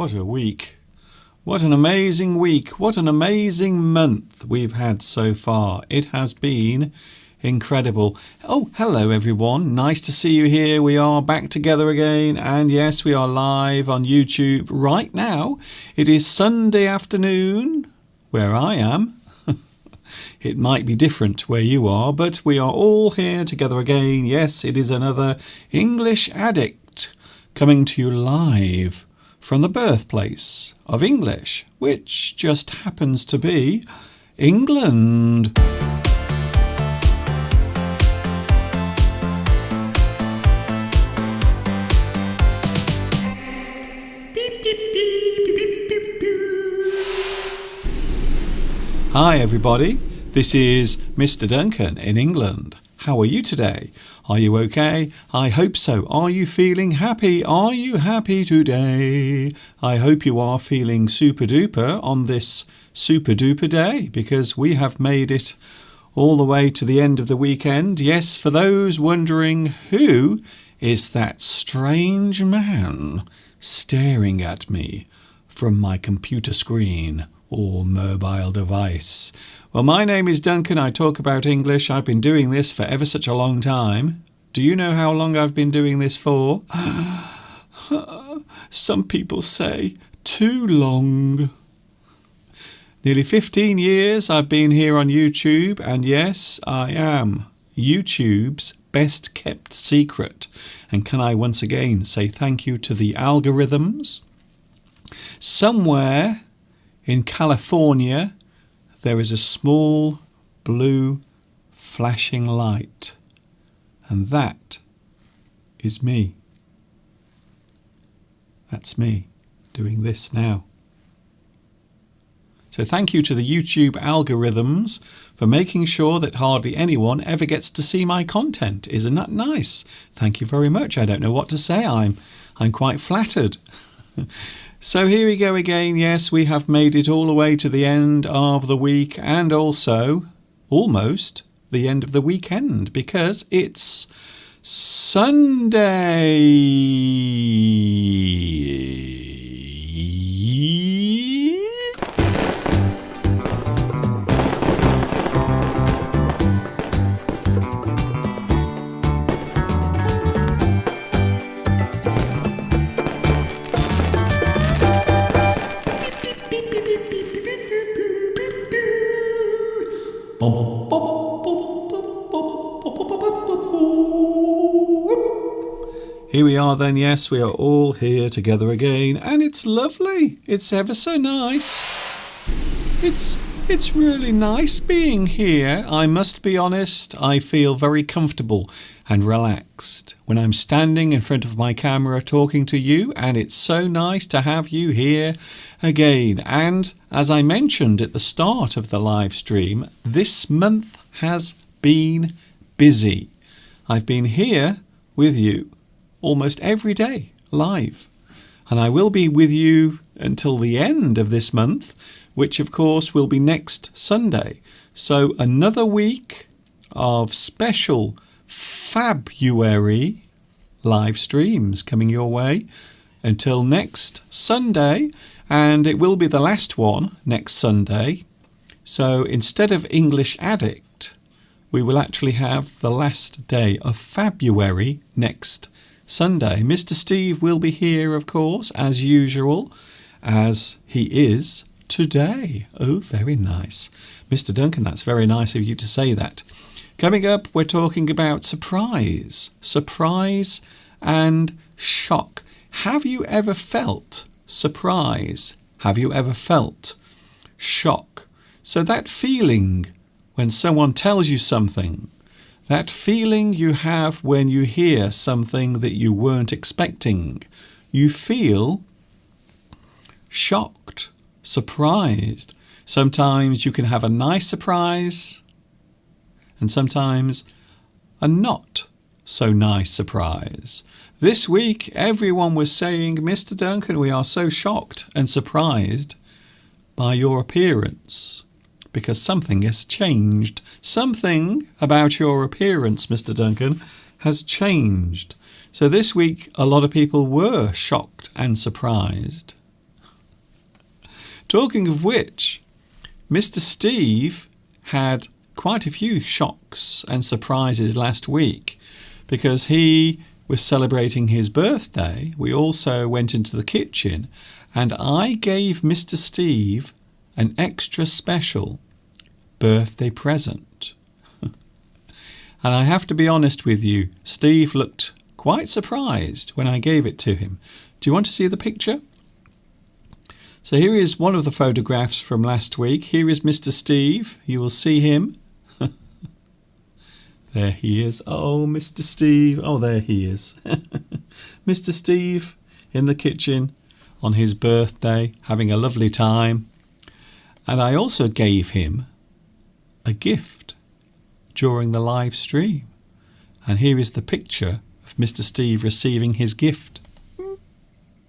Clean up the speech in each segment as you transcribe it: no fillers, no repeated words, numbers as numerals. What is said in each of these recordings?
What a week. What an amazing week. What an amazing month we've had so far. It has been incredible. Oh, hello everyone. Nice to see you here. We are back together again. And yes, we are live on YouTube right now. It is Sunday afternoon where I am. It might be different where you are, but we are all here together again. Yes, it is another English Addict coming to you live from the birthplace of English, which just happens to be England. Hi everybody, this is Mr. Duncan in England. How are you today? Are you okay? I hope so. Are you feeling happy? Are you happy today? I hope you are feeling super duper on this super duper day, because we have made it all the way to the end of the weekend. Yes, for those wondering, who is that strange man staring at me from my computer screen or mobile device? Well, my name is Duncan. I talk about English. I've been doing this for ever such a long time. Do you know how long I've been doing this for? Some people say too long. Nearly 15 years I've been here on YouTube, and yes, I am YouTube's best kept secret. And can I once again say thank you to the algorithms? Somewhere in California, there is a small blue flashing light, and that is me. That's me doing this now. So thank you to the YouTube algorithms for making sure that hardly anyone ever gets to see my content. Isn't that nice? Thank you very much. I don't know what to say. I'm quite flattered. So here we go again. Yes, we have made it all the way to the end of the week, and also almost the end of the weekend, because it's Sunday. Here we are then. Yes, we are all here together again, and it's lovely. It's ever so nice. It's really nice being here. I must be honest, I feel very comfortable and relaxed when I'm standing in front of my camera talking to you, and it's so nice to have you here again. And as I mentioned at the start of the live stream, this month has been busy. I've been here with you almost every day live, and I will be with you until the end of this month, which of course will be next Sunday. So another week of special February live streams coming your way until next Sunday, and it will be the last one next Sunday. So instead of English Addict, we will actually have the last day of February next Sunday. Mr. Steve will be here, of course, as usual, as he is today. Oh, very nice. Mr. Duncan, that's very nice of you to say that. Coming up, we're talking about surprise. Surprise and shock. Have you ever felt surprise? Have you ever felt shock? So that feeling when someone tells you something, that feeling you have when you hear something that you weren't expecting, you feel shocked, surprised. Sometimes you can have a nice surprise, and sometimes a not so nice surprise. This week, everyone was saying, Mr. Duncan, we are so shocked and surprised by your appearance, because something has changed. Something about your appearance, Mr. Duncan, has changed. So this week, a lot of people were shocked and surprised. Talking of which, Mr. Steve had quite a few shocks and surprises last week because he was celebrating his birthday. We also went into the kitchen and I gave Mr. Steve an extra special birthday present. And I have to be honest with you, Steve looked quite surprised when I gave it to him. Do you want to see the picture? So here is one of the photographs from last week. Here is Mr. Steve. You will see him. There he is. Oh, Mr. Steve. Oh, there he is. Mr. Steve in the kitchen on his birthday, having a lovely time. And I also gave him a gift during the live stream. And here is the picture of Mr. Steve receiving his gift.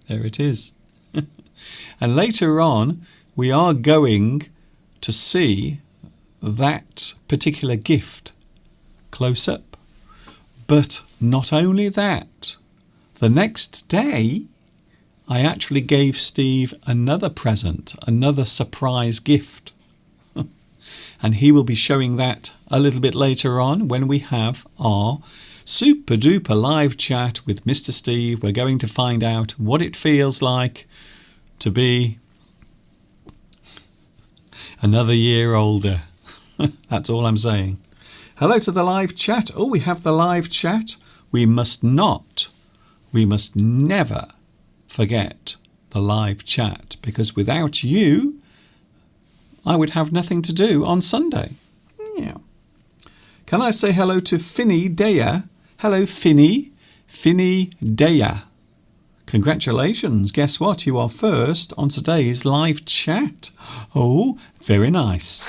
There it is. And later on, we are going to see that particular gift close up. But not only that, the next day, I actually gave Steve another present, another surprise gift. And he will be showing that a little bit later on when we have our super duper live chat with Mr. Steve. We're going to find out what it feels like to be another year older. That's all I'm saying. Hello to the live chat. Oh, we have the live chat. We must never forget the live chat, because without you, I would have nothing to do on Sunday. Yeah. Can I say hello to Finny Daya? Hello, Finny. Finny Daya. Congratulations. Guess what? You are first on today's live chat. Oh, very nice.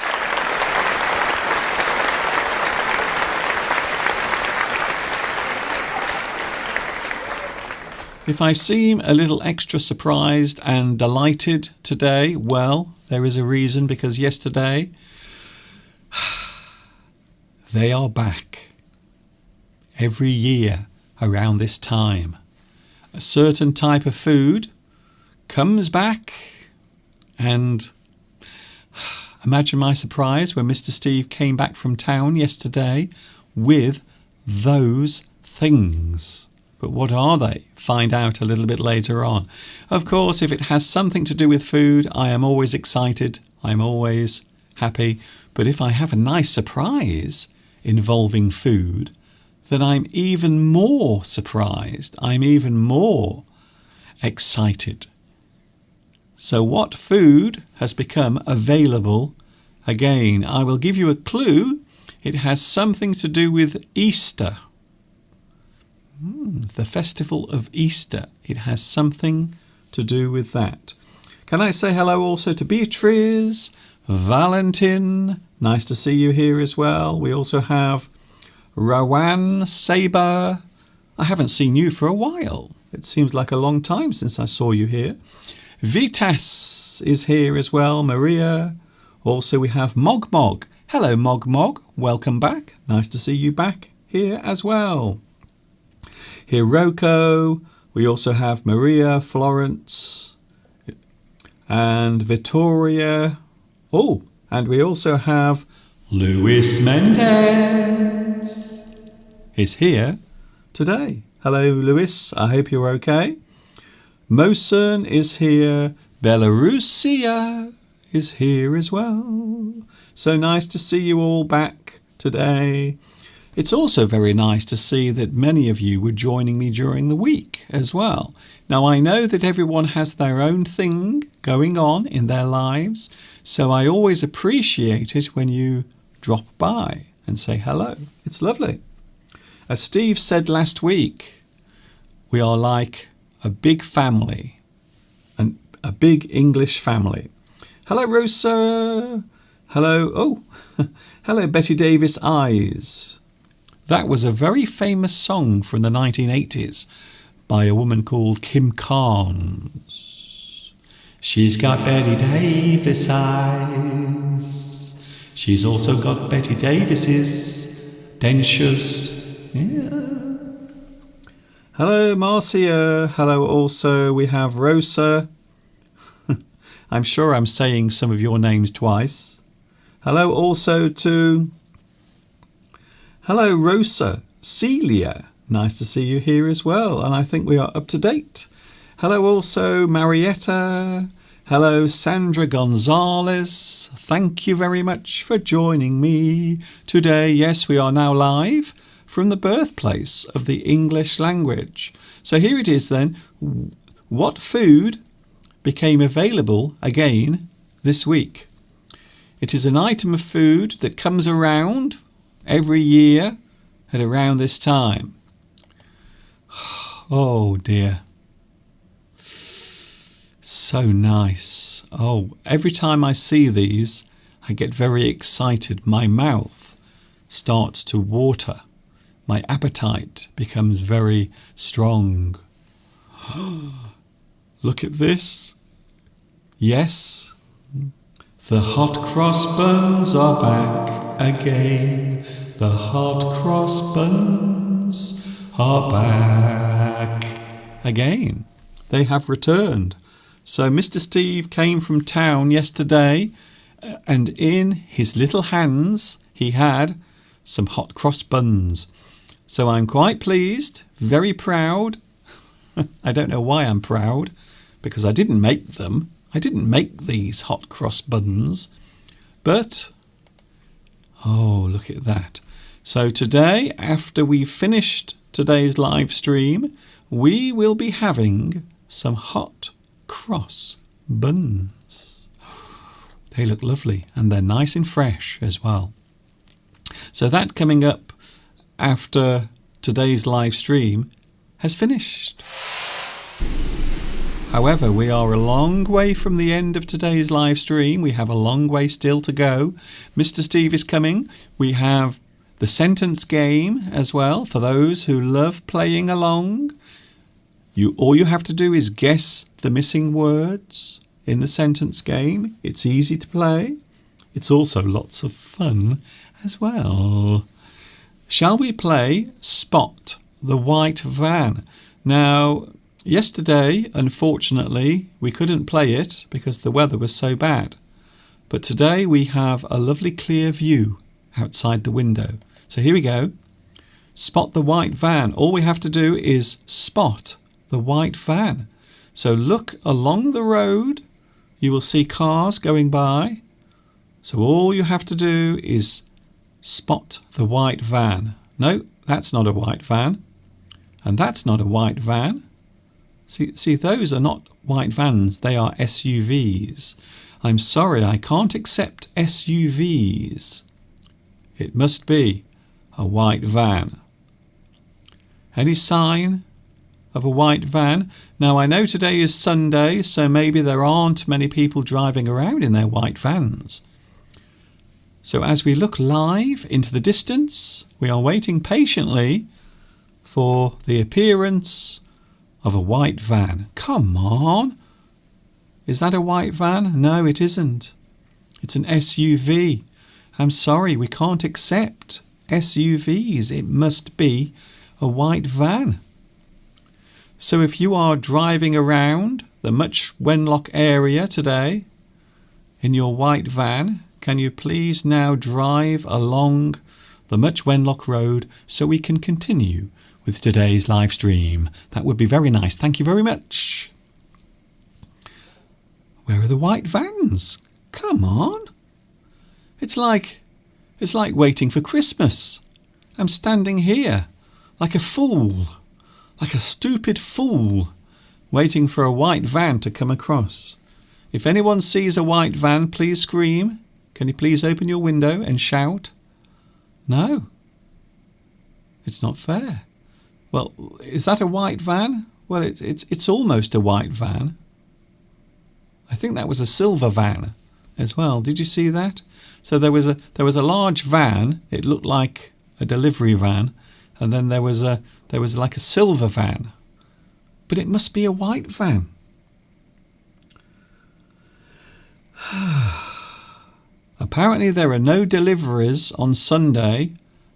If I seem a little extra surprised and delighted today, well, there is a reason, because yesterday they are back. Every year around this time, a certain type of food comes back, and imagine my surprise when Mr. Steve came back from town yesterday with those things. But what are they? Find out a little bit later on. Of course, if it has something to do with food, I am always excited. I'm always happy. But if I have a nice surprise involving food, then I'm even more surprised. I'm even more excited. So what food has become available again? I will give you a clue. It has something to do with Easter. The festival of Easter. It has something to do with that. Can I say hello also to Beatrice, Valentin? Nice to see you here as well. We also have Rowan, Saber. I haven't seen you for a while. It seems like a long time since I saw you here. Vitas is here as well. Maria. Also we have Mog Mog. Hello Mog Mog. Welcome back. Nice to see you back here as well. Hiroko, we also have Maria, Florence, and Vittoria. Oh, and we also have Luis Mendez is here today. Hello, Luis. I hope you're okay. Mosen is here. Belarusia is here as well. So nice to see you all back today. It's also very nice to see that many of you were joining me during the week as well. Now, I know that everyone has their own thing going on in their lives, so I always appreciate it when you drop by and say hello. It's lovely. As Steve said last week, we are like a big family, and a big English family. Hello, Rosa. Hello. Oh, hello, Betty Davis Eyes. That was a very famous song from the 1980s by a woman called Kim Carnes. She's got Betty Davis eyes. She's also got Betty Davis's dentures. Yeah. Hello, Marcia. Hello, also we have Rosa. I'm sure I'm saying some of your names twice. Hello also to... Hello, Rosa Celia. Nice to see you here as well, and I think we are up to date. Hello also, Marietta. Hello, Sandra Gonzalez. Thank you very much for joining me today. Yes, we are now live from the birthplace of the English language. So here it is then. What food became available again this week? It is an item of food that comes around every year at around this time. Oh dear. So nice. Oh, every time I see these, I get very excited. My mouth starts to water. My appetite becomes very strong. Look at this. Yes, the hot cross buns are back again. The hot cross buns are back again. They have returned. So Mr. Steve came from town yesterday, and in his little hands he had some hot cross buns. So I'm quite pleased, very proud. I don't know why I'm proud, because I didn't make them. I didn't make these hot cross buns. But, oh, look at that. So today, after we've finished today's live stream, we will be having some hot cross buns. They look lovely, and they're nice and fresh as well. So that coming up after today's live stream has finished. However, we are a long way from the end of today's live stream. We have a long way still to go. Mr. Steve is coming. We have the sentence game as well for those who love playing along. All you have to do is guess the missing words in the sentence game. It's easy to play. It's also lots of fun as well. Shall we play Spot the White Van? Now, yesterday, unfortunately, we couldn't play it because the weather was so bad. But today we have a lovely clear view outside the window. So here we go. Spot the white van. All we have to do is spot the white van. So look along the road. You will see cars going by. So all you have to do is spot the white van. No, that's not a white van. And that's not a white van. See, those are not white vans. They are SUVs. I'm sorry, I can't accept SUVs. It must be a white van. Any sign of a white van? Now, I know today is Sunday, so maybe there aren't many people driving around in their white vans. So as we look live into the distance, we are waiting patiently for the appearance of a white van. Come on! Is that a white van? No, it isn't. It's an SUV. I'm sorry, we can't accept SUVs. It must be a white van. So if you are driving around the Much Wenlock area today in your white van, can you please now drive along the Much Wenlock Road so we can continue with today's live stream? That would be very nice. Thank you very much. Where are the white vans? Come on. It's like waiting for Christmas. I'm standing here like a fool, like a stupid fool, waiting for a white van to come across. If anyone sees a white van, please scream. Can you please open your window and shout? No. It's not fair. Well, is that a white van? Well, it's almost a white van. I think that was a silver van as well. Did you see that? So there was a large van. It looked like a delivery van, and then there was like a silver van. But it must be a white van. Apparently there are no deliveries on Sunday,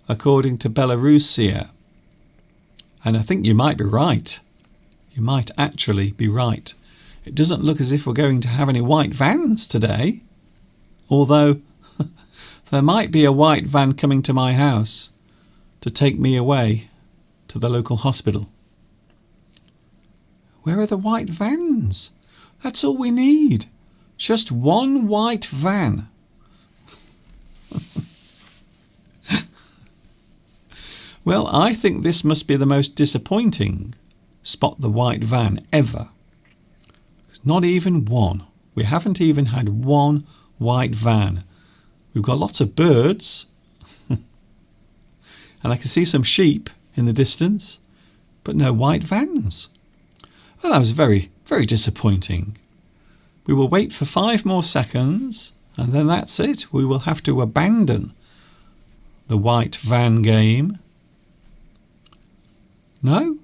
according to Belarusia. And I think you might be right. You might actually be right. It doesn't look as if we're going to have any white vans today, although there might be a white van coming to my house to take me away to the local hospital. Where are the white vans? That's all we need. Just one white van. Well, I think this must be the most disappointing Spot the White Van ever. It's not even one. We haven't even had one white van. We've got lots of birds. And I can see some sheep in the distance, but no white vans. Well, that was very, very disappointing. We will wait for 5 more seconds, and then that's it. We will have to abandon the white van game. No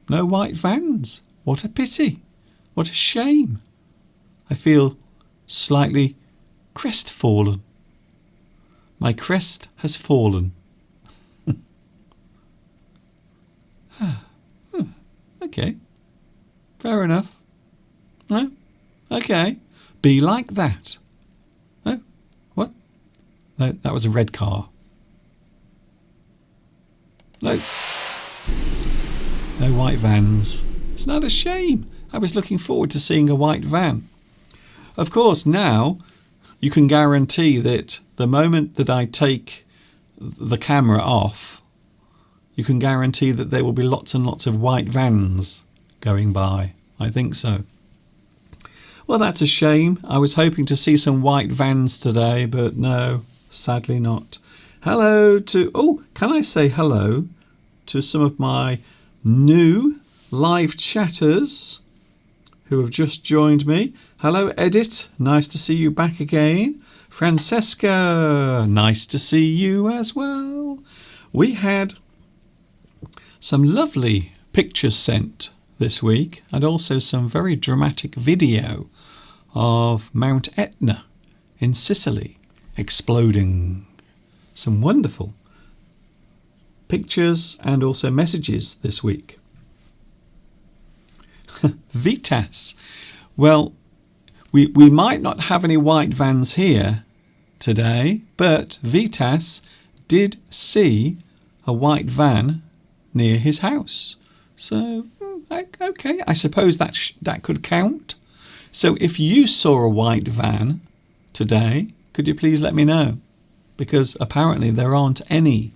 white vans. What a pity. What a shame. I feel slightly crestfallen. My crest has fallen. Okay. Fair enough. No? Okay. Be like that. No? What? No, that was a red car. No. No white vans. It's not a shame. I was looking forward to seeing a white van. Of course, now you can guarantee that the moment that I take the camera off, you can guarantee that there will be lots and lots of white vans going by. I think so. Well, that's a shame. I was hoping to see some white vans today, but no, sadly not. Hello to... Oh, can I say hello to some of my new live chatters who have just joined me? Hello, Edith. Nice to see you back again. Francesca, nice to see you as well. We had some lovely pictures sent this week and also some very dramatic video of Mount Etna in Sicily exploding. Some wonderful pictures and also messages this week. Vitas. Well, we might not have any white vans here today, but Vitas did see a white van near his house. So, okay, I suppose that could count. So if you saw a white van today, could you please let me know? Because apparently there aren't any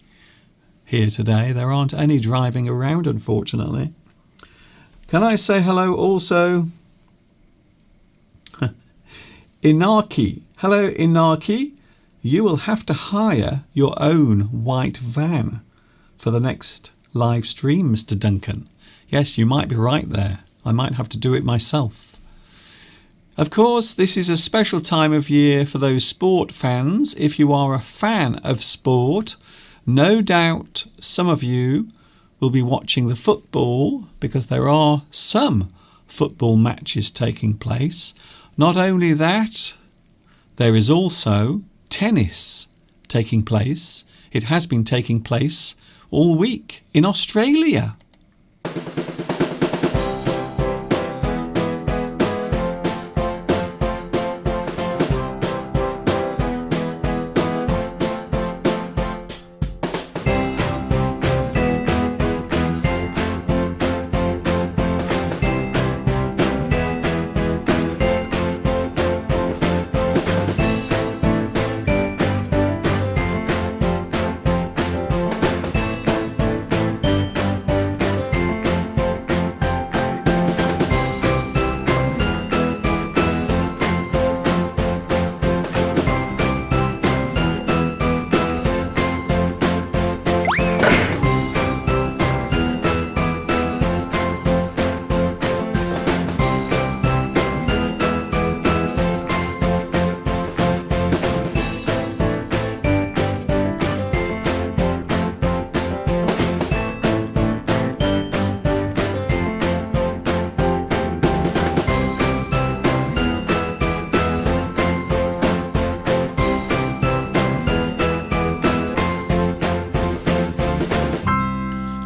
here today. There aren't any driving around, unfortunately. Can I say hello also? Inaki. Hello, Inaki. You will have to hire your own white van for the next live stream, Mr. Duncan. Yes, you might be right there. I might have to do it myself. Of course, this is a special time of year for those sport fans. If you are a fan of sport, no doubt some of you will be watching the football because there are some football matches taking place. Not only that, there is also tennis taking place. It has been taking place all week in Australia.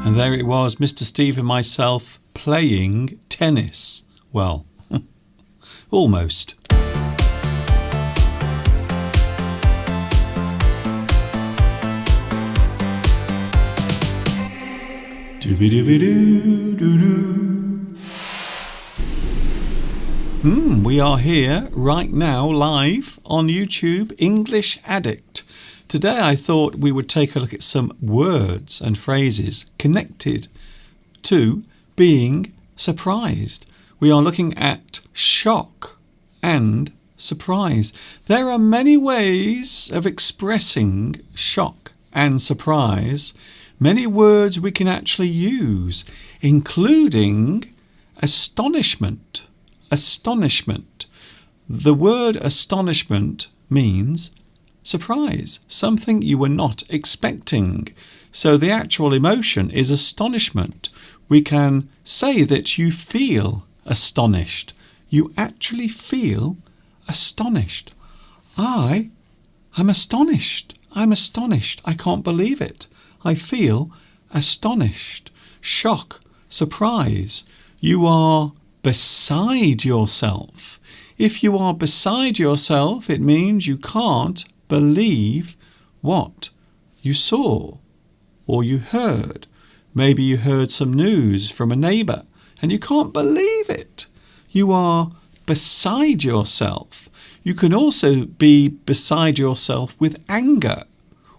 And there it was, Mr. Steve and myself playing tennis. Well, Almost. We are here right now live on YouTube, English Addict. Today I thought we would take a look at some words and phrases connected to being surprised. We are looking at shock and surprise. There are many ways of expressing shock and surprise. Many words we can actually use, including astonishment. Astonishment. The word astonishment means surprise, something you were not expecting. So the actual emotion is astonishment. We can say that you feel astonished. You actually feel astonished. I am astonished. I'm astonished. I can't believe it. I feel astonished. Shock, surprise. You are beside yourself. If you are beside yourself, it means you can't believe what you saw or you heard. Maybe you heard some news from a neighbour and you can't believe it. You are beside yourself. You can also be beside yourself with anger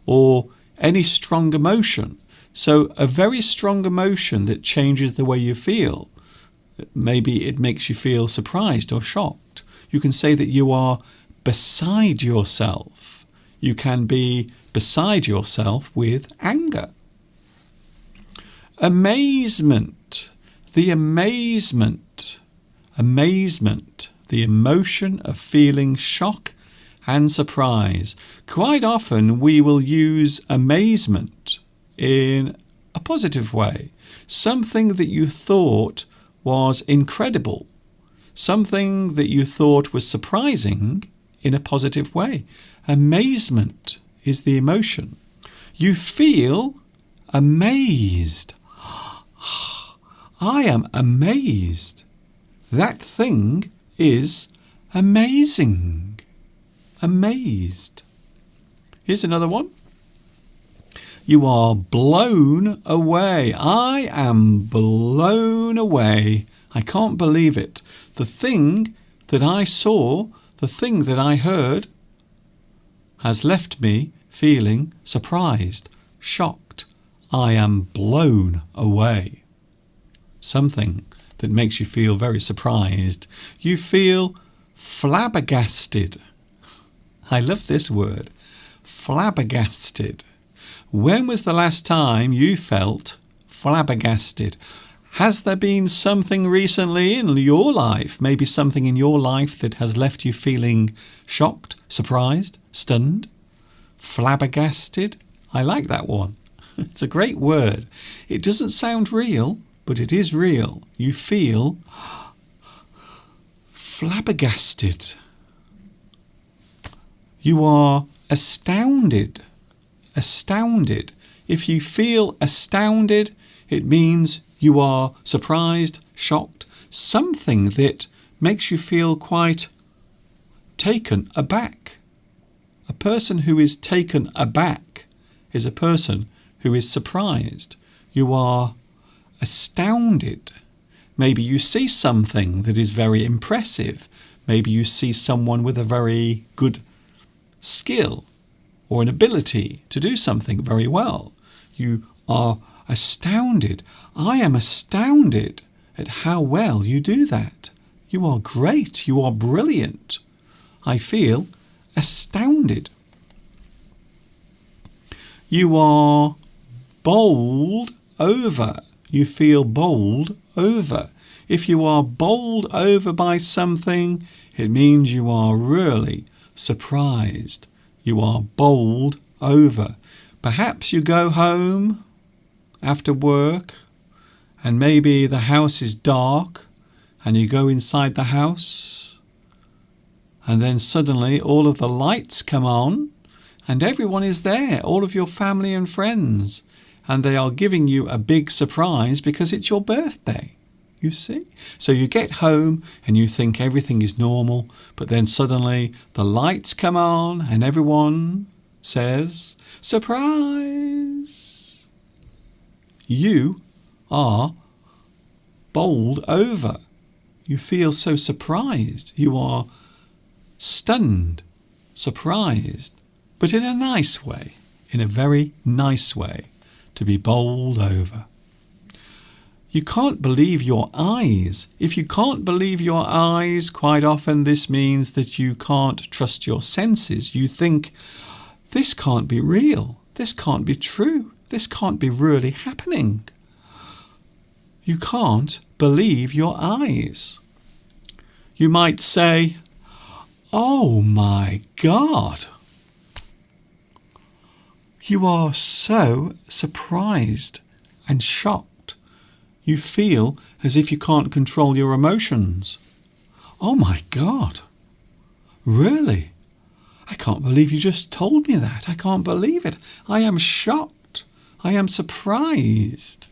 or any strong emotion. So a very strong emotion that changes the way you feel. Maybe it makes you feel surprised or shocked. You can say that you are beside yourself. You can be beside yourself with anger. Amazement. The amazement. Amazement. The emotion of feeling shock and surprise. Quite often we will use amazement in a positive way. Something that you thought was incredible. Something that you thought was surprising in a positive way. Amazement is the emotion. You feel amazed. I am amazed. That thing is amazing. Amazed. Here's another one. You are blown away. I am blown away. I can't believe it. The thing that I saw, the thing that I heard, has left me feeling surprised, shocked. I am blown away. Something that makes you feel very surprised. You feel flabbergasted. I love this word, flabbergasted. When was the last time you felt flabbergasted? Has there been something recently in your life, maybe something in your life that has left you feeling shocked, surprised, stunned, flabbergasted? I like that one. It's a great word. It doesn't sound real, but it is real. You feel flabbergasted. You are astounded. Astounded. If you feel astounded, it means you are surprised, shocked, something that makes you feel quite taken aback. A person who is taken aback is a person who is surprised. You are astounded. Maybe you see something that is very impressive. Maybe you see someone with a very good skill or an ability to do something very well. You are astounded. I am astounded at how well you do that. You are great. You are brilliant. I feel astounded. You are bowled over. You feel bowled over. If you are bowled over by something, it means you are really surprised. You are bowled over. Perhaps you go home after work and maybe the house is dark and you go inside the house and then suddenly all of the lights come on and everyone is there, all of your family and friends, and they are giving you a big surprise because it's your birthday. You see? So you get home and you think everything is normal, but then suddenly the lights come on and everyone says, surprise! You are bowled over. You feel so surprised. You are stunned, surprised, but in a nice way, in a very nice way, to be bowled over. You can't believe your eyes. If you can't believe your eyes, quite often this means that you can't trust your senses. You think, this can't be real. This can't be true. This can't be really happening. You can't believe your eyes. You might say, oh my God. You are so surprised and shocked. You feel as if you can't control your emotions. Oh my God. Really? I can't believe you just told me that. I can't believe it. I am shocked. I am surprised.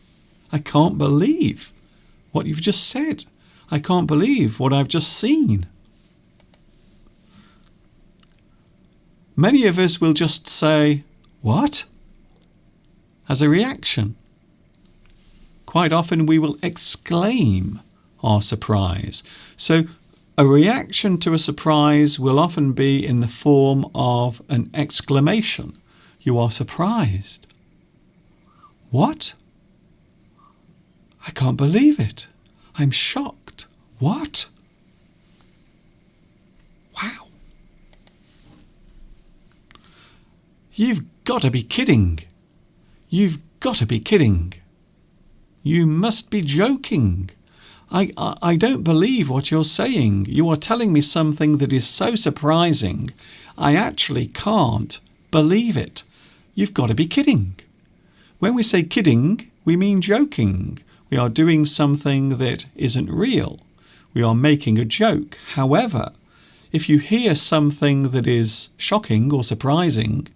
I can't believe what you've just said. I can't believe what I've just seen. Many of us will just say, what? As a reaction. Quite often we will exclaim our surprise. So a reaction to a surprise will often be in the form of an exclamation. You are surprised. What? I can't believe it. I'm shocked. What? Wow. You've got to be kidding. You've got to be kidding. You must be joking. I don't believe what you're saying. You are telling me something that is so surprising. I actually can't believe it. You've got to be kidding. When we say kidding, we mean joking. We are doing something that isn't real. We are making a joke. However, if you hear something that is shocking or surprising,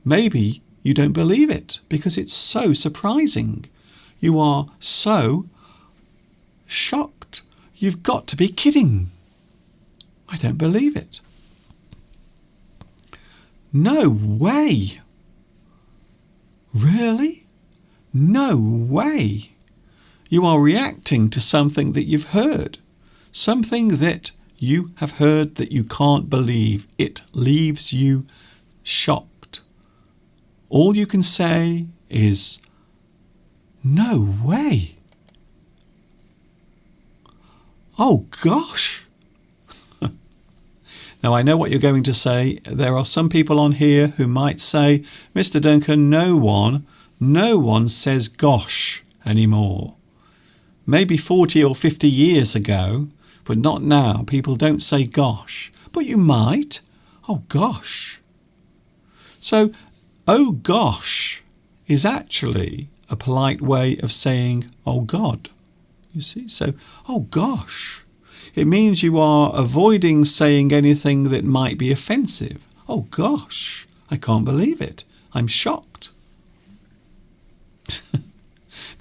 maybe you don't believe it because it's so surprising. You are so shocked. You've got to be kidding. I don't believe it. No way. Really? No way. You are reacting to something that you've heard. Something that you have heard that you can't believe. It leaves you shocked. All you can say is, no way. Oh gosh. Now I know what you're going to say. There are some people on here who might say, Mr. Duncan, no one says gosh anymore. Maybe 40 or 50 years ago, but not now. People don't say gosh. But you might. Oh gosh. So, oh gosh is actually a polite way of saying, oh God. You see? So, oh gosh. It means you are avoiding saying anything that might be offensive. Oh gosh, I can't believe it. I'm shocked.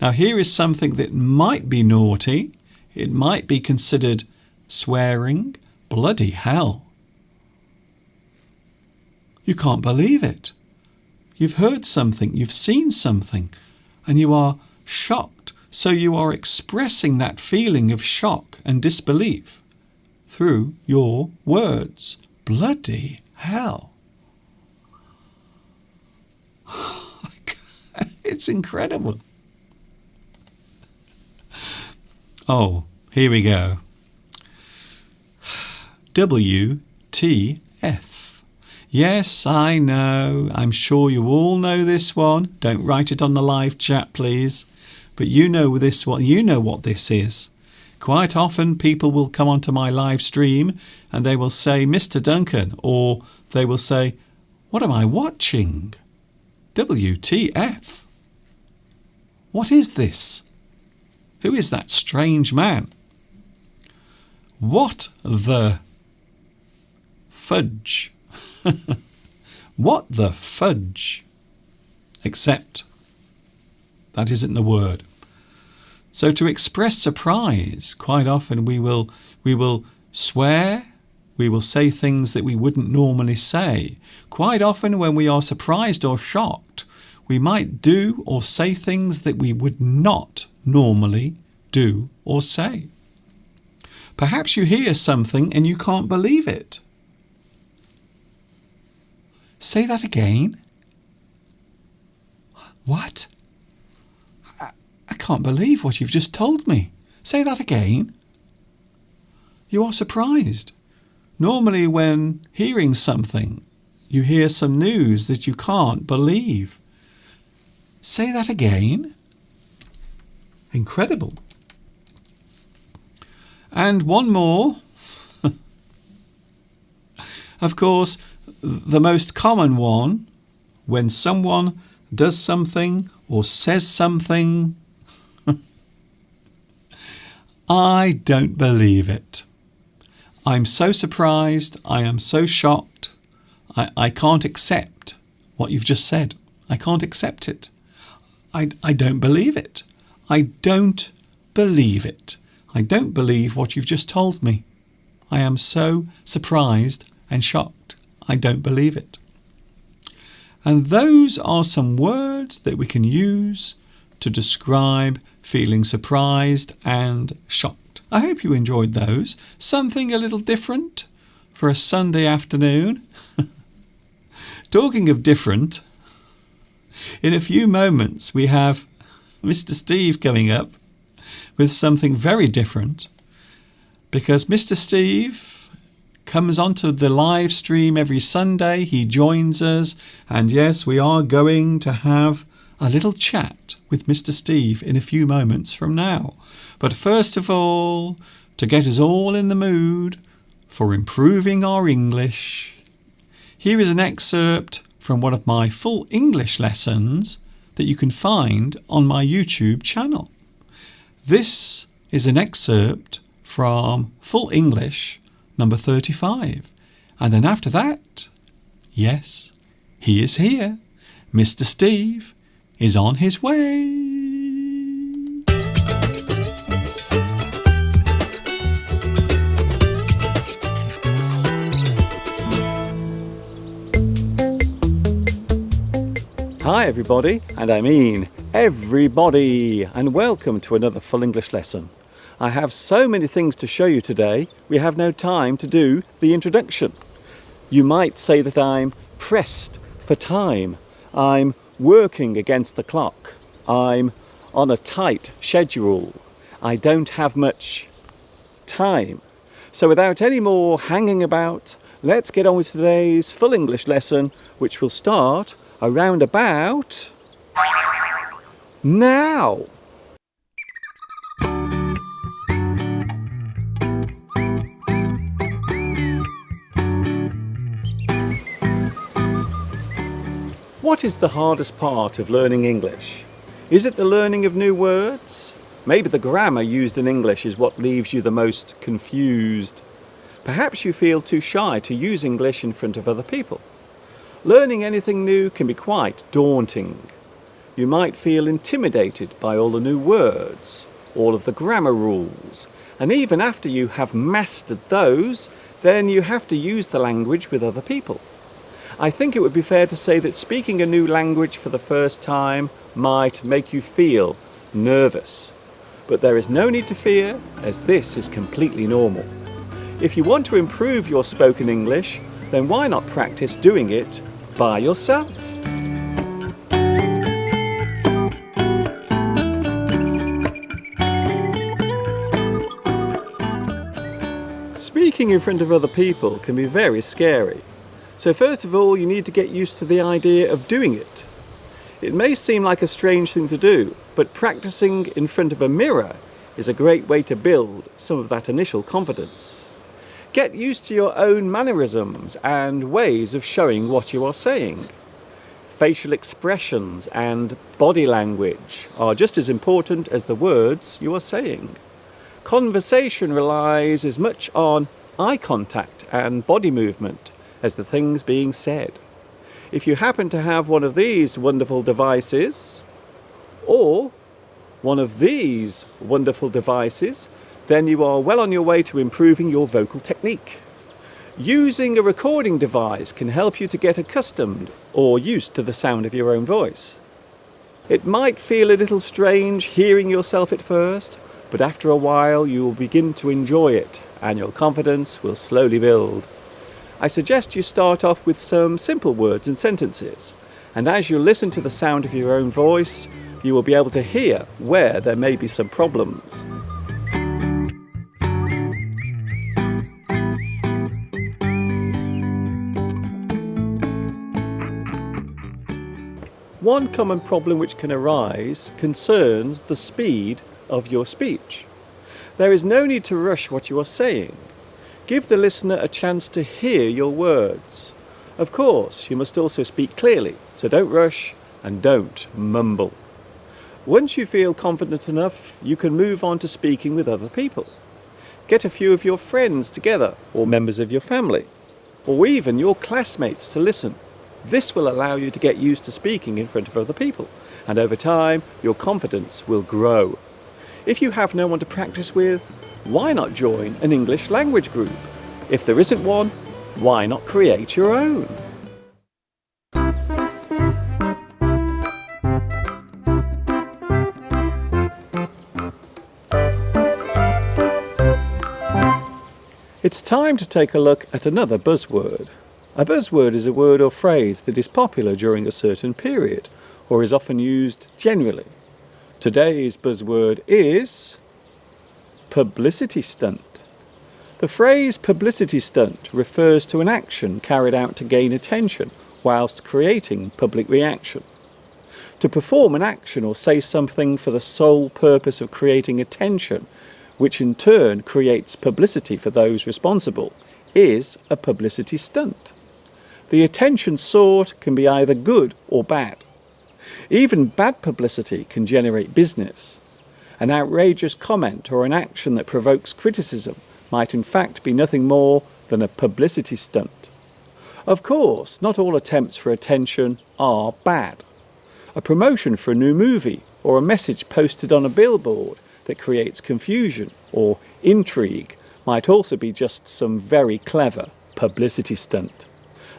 Now here is something that might be naughty. It might be considered swearing. Bloody hell. You can't believe it. You've heard something, you've seen something, and you are shocked. So you are expressing that feeling of shock and disbelief through your words. Bloody hell. It's incredible. Oh, here we go. WTF. Yes, I know. I'm sure you all know this one. Don't write it on the live chat, please. But you know this one. You know what this is. Quite often people will come onto my live stream and they will say, Mr. Duncan, or they will say, what am I watching? WTF. What is this? Who is that strange man? What the fudge? What the fudge? Except that isn't the word. So to express surprise, quite often we will swear, we will say things that we wouldn't normally say. Quite often when we are surprised or shocked, we might do or say things that we would not normally do or say. Perhaps you hear something and you can't believe it. Say that again. What? I can't believe what you've just told me. Say that again. You are surprised. Normally when hearing something, you hear some news that you can't believe. Say that again. Incredible. And one more. Of course, the most common one, when someone does something or says something, I don't believe it. I'm so surprised, I am so shocked, I can't accept what you've just said. I can't accept it. I don't believe it. I don't believe it. I don't believe what you've just told me. I am so surprised and shocked. I don't believe it. And those are some words that we can use to describe feeling surprised and shocked. I hope you enjoyed those. Something a little different for a Sunday afternoon. Talking of different, in a few moments we have Mr. Steve coming up with something very different, because Mr. Steve comes onto the live stream every Sunday. He joins us, and yes, we are going to have a little chat with Mr. Steve in a few moments from now. But first of all, to get us all in the mood for improving our English, here is an excerpt from one of my full English lessons that you can find on my YouTube channel. This is an excerpt from Full English number 35. And then after that, yes, he is here. Mr. Steve is on his way. Hi everybody, and I mean everybody, and welcome to another Full English lesson. I have so many things to show you today, we have no time to do the introduction. You might say that I'm pressed for time. I'm working against the clock. I'm on a tight schedule. I don't have much time. So without any more hanging about, let's get on with today's Full English lesson, which will start around about now. What is the hardest part of learning English? Is it the learning of new words? Maybe the grammar used in English is what leaves you the most confused. Perhaps you feel too shy to use English in front of other people. Learning anything new can be quite daunting. You might feel intimidated by all the new words, all of the grammar rules, and even after you have mastered those, then you have to use the language with other people. I think it would be fair to say that speaking a new language for the first time might make you feel nervous. But there is no need to fear, as this is completely normal. If you want to improve your spoken English, then why not practice doing it by yourself? Speaking in front of other people can be very scary. So first of all, you need to get used to the idea of doing it. It may seem like a strange thing to do, but practicing in front of a mirror is a great way to build some of that initial confidence. Get used to your own mannerisms and ways of showing what you are saying. Facial expressions and body language are just as important as the words you are saying. Conversation relies as much on eye contact and body movement as the things being said. If you happen to have one of these wonderful devices, or one of these wonderful devices, then you are well on your way to improving your vocal technique. Using a recording device can help you to get accustomed or used to the sound of your own voice. It might feel a little strange hearing yourself at first, but after a while you will begin to enjoy it and your confidence will slowly build. I suggest you start off with some simple words and sentences, and as you listen to the sound of your own voice, you will be able to hear where there may be some problems. One common problem which can arise concerns the speed of your speech. There is no need to rush what you are saying. Give the listener a chance to hear your words. Of course, you must also speak clearly, so don't rush and don't mumble. Once you feel confident enough, you can move on to speaking with other people. Get a few of your friends together, or members of your family, or even your classmates to listen. This will allow you to get used to speaking in front of other people, and over time, your confidence will grow. If you have no one to practice with, why not join an English language group? If there isn't one, why not create your own? It's time to take a look at another buzzword. A buzzword is a word or phrase that is popular during a certain period, or is often used generally. Today's buzzword is publicity stunt. The phrase publicity stunt refers to an action carried out to gain attention whilst creating public reaction. To perform an action or say something for the sole purpose of creating attention, which in turn creates publicity for those responsible, is a publicity stunt. The attention sought can be either good or bad. Even bad publicity can generate business. An outrageous comment or an action that provokes criticism might in fact be nothing more than a publicity stunt. Of course, not all attempts for attention are bad. A promotion for a new movie or a message posted on a billboard that creates confusion or intrigue might also be just some very clever publicity stunt.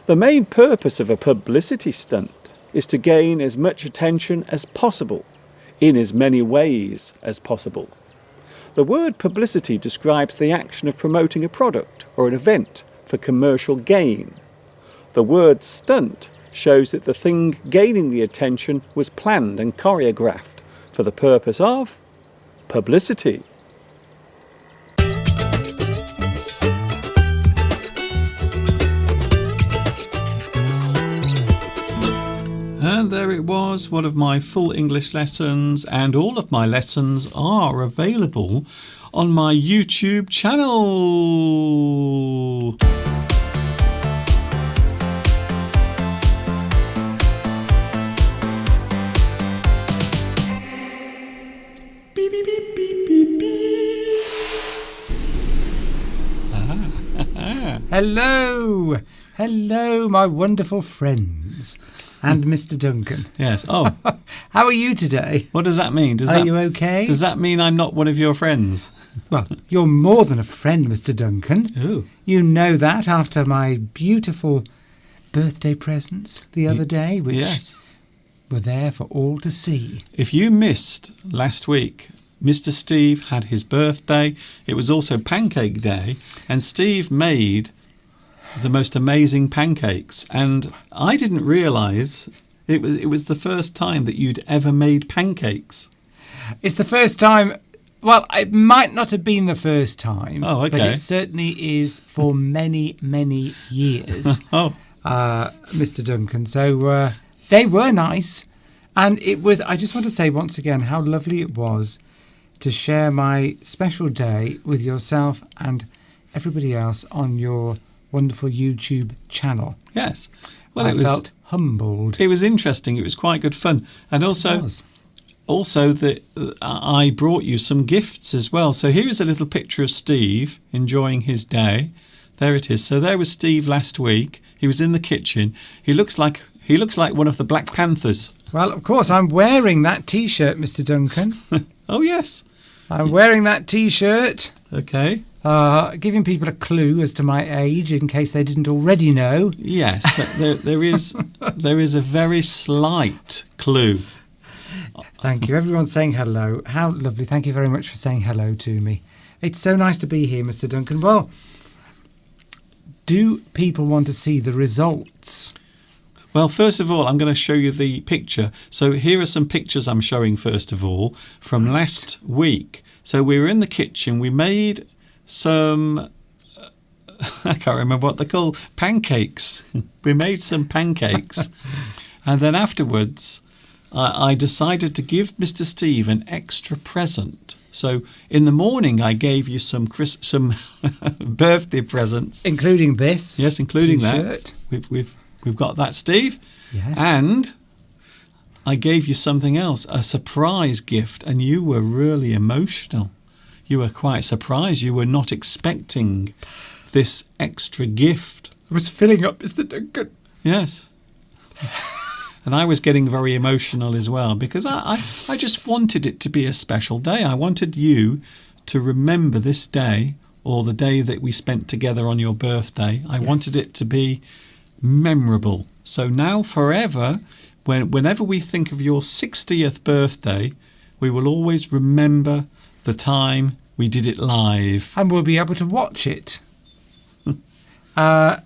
The main purpose of a publicity stunt is to gain as much attention as possible, in as many ways as possible. The word publicity describes the action of promoting a product or an event for commercial gain. The word stunt shows that the thing gaining the attention was planned and choreographed for the purpose of publicity. And there it was, one of my full English lessons, and all of my lessons are available on my YouTube channel. Beep, beep, beep, beep, beep, beep. Hello! Hello, my wonderful friends. And Mr. Duncan. Yes. Oh. How are you today? What does that mean? Are you okay? Does that mean I'm not one of your friends? Well, you're more than a friend, Mr. Duncan. Ooh. You know that after my beautiful birthday presents the other day, which were there for all to see. If you missed last week, Mr. Steve had his birthday. It was also Pancake Day, and Steve made the most amazing pancakes, and I didn't realise it was the first time that you'd ever made pancakes. It's the first time. Well, it might not have been the first time. Oh, okay. But it certainly is for many, many years. Mr. Duncan. So they were nice, and it was. I just want to say once again how lovely it was to share my special day with yourself and everybody else on your wonderful YouTube channel. Yes. Well, I felt humbled. It was interesting. It was quite good fun. And also that I brought you some gifts as well. So here is a little picture of Steve enjoying his day. There it is. So there was Steve last week. He was in the kitchen. He looks like He looks like one of the Black Panthers. Well, of course, I'm wearing that T-shirt, Mr. Duncan. Oh, yes. I'm wearing that T-shirt, Okay. giving people a clue as to my age in case they didn't already know. Yes, there is a very slight clue. Thank you. Everyone's saying hello. How lovely. Thank you very much for saying hello to me. It's so nice to be here, Mr. Duncan. Well, do people want to see the results? Well, first of all, I'm going to show you the picture. So here are some pictures I'm showing first of all from last week. So we were in the kitchen. We made some, I can't remember what they're called, pancakes. We made some pancakes. And then afterwards, I decided to give Mr. Steve an extra present. So in the morning, I gave you some birthday presents. Including this. Yes, including T-shirt. that. We've got that, Steve. Yes. And I gave you something else, a surprise gift, and you were really emotional. You were quite surprised. You were not expecting this extra gift. I was filling up, Mr. Duncan. Yes. And I was getting very emotional as well because I just wanted it to be a special day. I wanted you to remember this day or the day that we spent together on your birthday. I wanted it to be memorable. So now forever, whenever we think of your 60th birthday, we will always remember the time we did it live. And we'll be able to watch it. Now,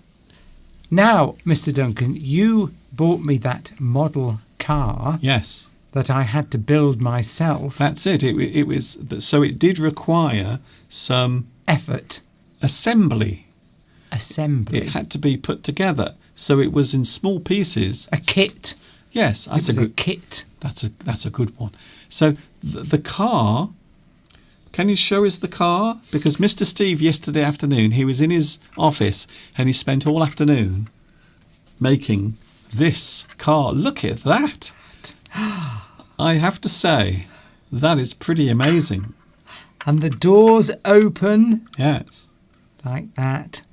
Mr. Duncan, you bought me that model car. Yes. That I had to build myself. That's it. It was so it did require some effort. Assembly. It had to be put together. So it was in small pieces. A kit. Yes, that's a kit. That's a good one. So the car. Can you show us the car? Because Mr. Steve yesterday afternoon, he was in his office and he spent all afternoon making this car. Look at that. I have to say, that is pretty amazing. And the doors open. Yes. Like that.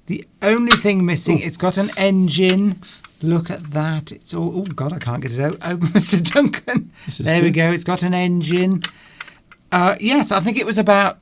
The only thing missing, it's got an engine. Look at that. It's all, oh, God, I can't get it out. Open, Mr. Duncan. There we go. It's got an engine. Yes, I think it was about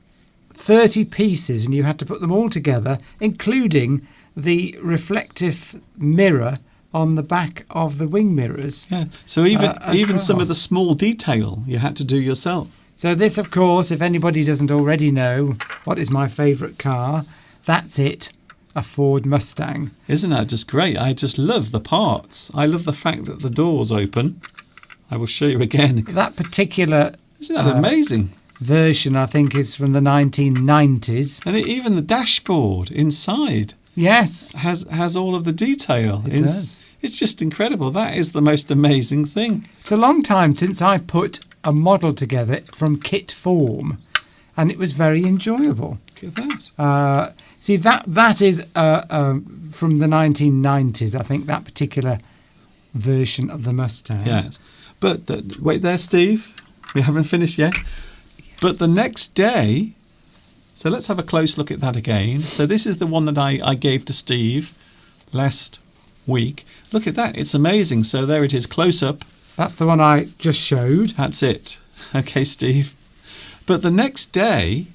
30 pieces and you had to put them all together, including the reflective mirror on the back of the wing mirrors. Yeah. So even some well. of the small detail you had to do yourself. So this, of course, if anybody doesn't already know what is my favourite car, that's it, a Ford Mustang. Isn't that just great? I just love the parts. I love the fact that the doors open. I will show you again. That particular... Isn't that amazing? Version, I think, is from the 1990s. And even the dashboard inside... Yes. Has all of the detail. It does. It's just incredible. That is the most amazing thing. It's a long time since I put a model together from kit form, and it was very enjoyable. Look at that. See, that is from the 1990s, I think, that particular version of the Mustang. Yes. But wait there, Steve. We haven't finished yet. But the next day... So let's have a close look at that again. So this is the one that I gave to Steve last week. Look at that. It's amazing. So there it is, close up. That's the one I just showed. That's it. Okay, Steve. But the next day,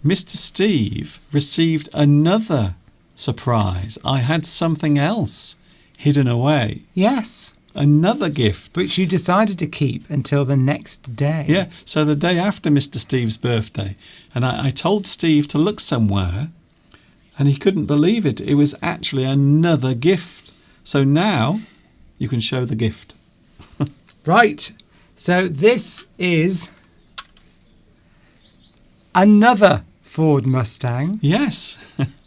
Mr. Steve received another surprise. I had something else hidden away. Yes. Another gift. Which you decided to keep until the next day. Yeah, so the day after Mr. Steve's birthday. And I told Steve to look somewhere, and he couldn't believe it. It was actually another gift. So now you can show the gift. Right. So this is another Ford Mustang. Yes.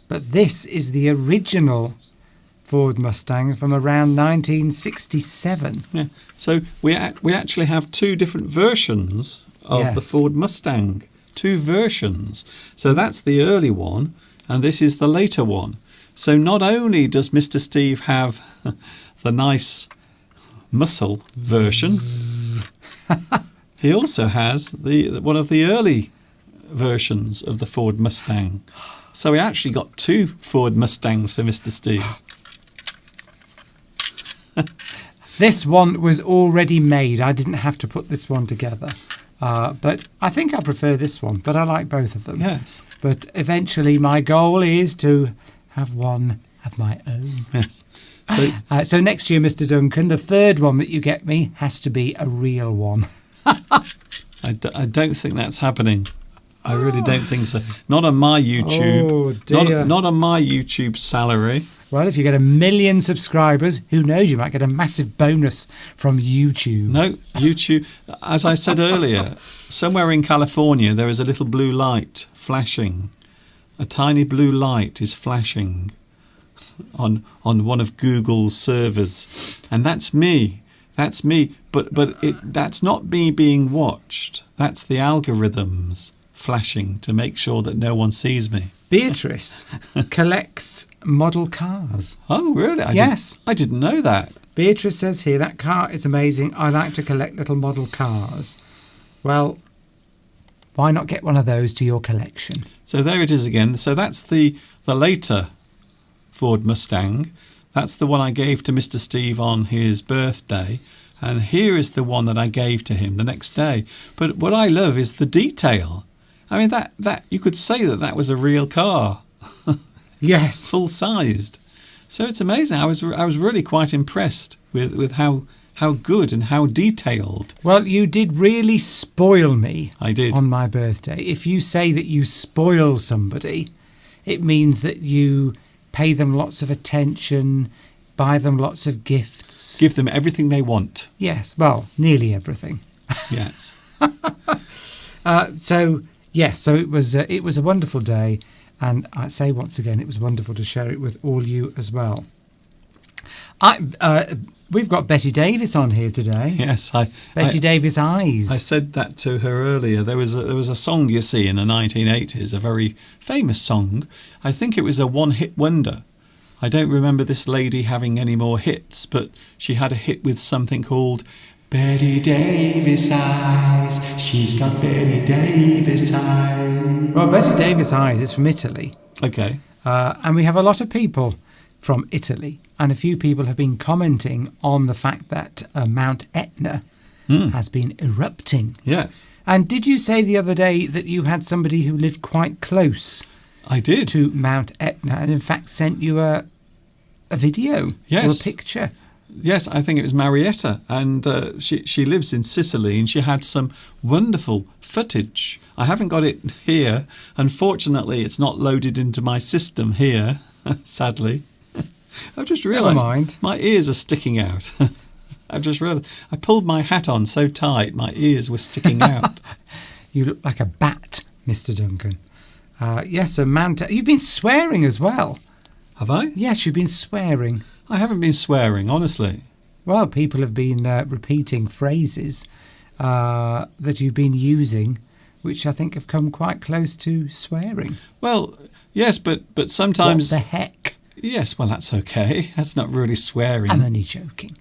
But this is the original Ford Mustang from around 1967. Yeah. So we actually have two different versions of the Ford Mustang. Two versions. So that's the early one, and this is the later one. So not only does Mr. Steve have the nice muscle version, he also has one of the early versions of the Ford Mustang. So we actually got two Ford Mustangs for Mr. Steve. This one was already made. I didn't have to put this one together. But I think I prefer this one, but I like both of them. Yes. But eventually my goal is to have one of my own. Yes. So next year, Mr. Duncan, the third one that you get me has to be a real one. I don't think that's happening. I really don't think so. Not on my YouTube. Oh, dear. Not on my YouTube salary. Well, if you get 1 million subscribers, who knows, you might get a massive bonus from YouTube. No, YouTube. As I said earlier, somewhere in California there is a little blue light flashing. A tiny blue light is flashing on one of Google's servers, and that's me. That's me. But that's not me being watched. That's the algorithms flashing to make sure that no one sees me. Beatrice collects model cars. Oh, really? Yes. I didn't know that. Beatrice says here, that car is amazing. I like to collect little model cars. Well, why not get one of those to your collection? So there it is again. So that's the later Ford Mustang. That's the one I gave to Mr. Steve on his birthday. And here is the one that I gave to him the next day. But what I love is the detail. I mean, that you could say that was a real car. Yes. Full-sized. So it's amazing. I was really quite impressed with how good and how detailed. Well, you did really spoil me. I did. On my birthday. If you say that you spoil somebody, it means that you pay them lots of attention, buy them lots of gifts. Give them everything they want. Yes, well, nearly everything. Yes. So it was a wonderful day, and I say once again, it was wonderful to share it with all you as well. We've got Betty Davis on here today. Yes, Betty Davis Eyes. I said that to her earlier. There was a song, you see, in the 1980s, a very famous song. I think it was a one-hit wonder. I don't remember this lady having any more hits, but she had a hit with something called Betty Davis Eyes. She's got Betty Davis Eyes. Well, Betty Davis Eyes is from Italy. Okay. And we have a lot of people from Italy, and a few people have been commenting on the fact that Mount Etna has been erupting. Yes. And did you say the other day that you had somebody who lived quite close? I did. To Mount Etna, and in fact sent you a video. Yes. Or a picture. Yes, I think it was Marietta, and she lives in Sicily, and she had some wonderful footage. I haven't got it here. Unfortunately, it's not loaded into my system here, sadly. I've just realised my ears are sticking out. I've just realised I pulled my hat on so tight, my ears were sticking out. You look like a bat, Mr. Duncan. Yes, a man. You've been swearing as well. Have I? Yes, you've been swearing. I haven't been swearing, honestly. Well, people have been repeating phrases that you've been using, which I think have come quite close to swearing. Well, yes, but sometimes... What the heck? Yes, well, that's okay. That's not really swearing. I'm only joking.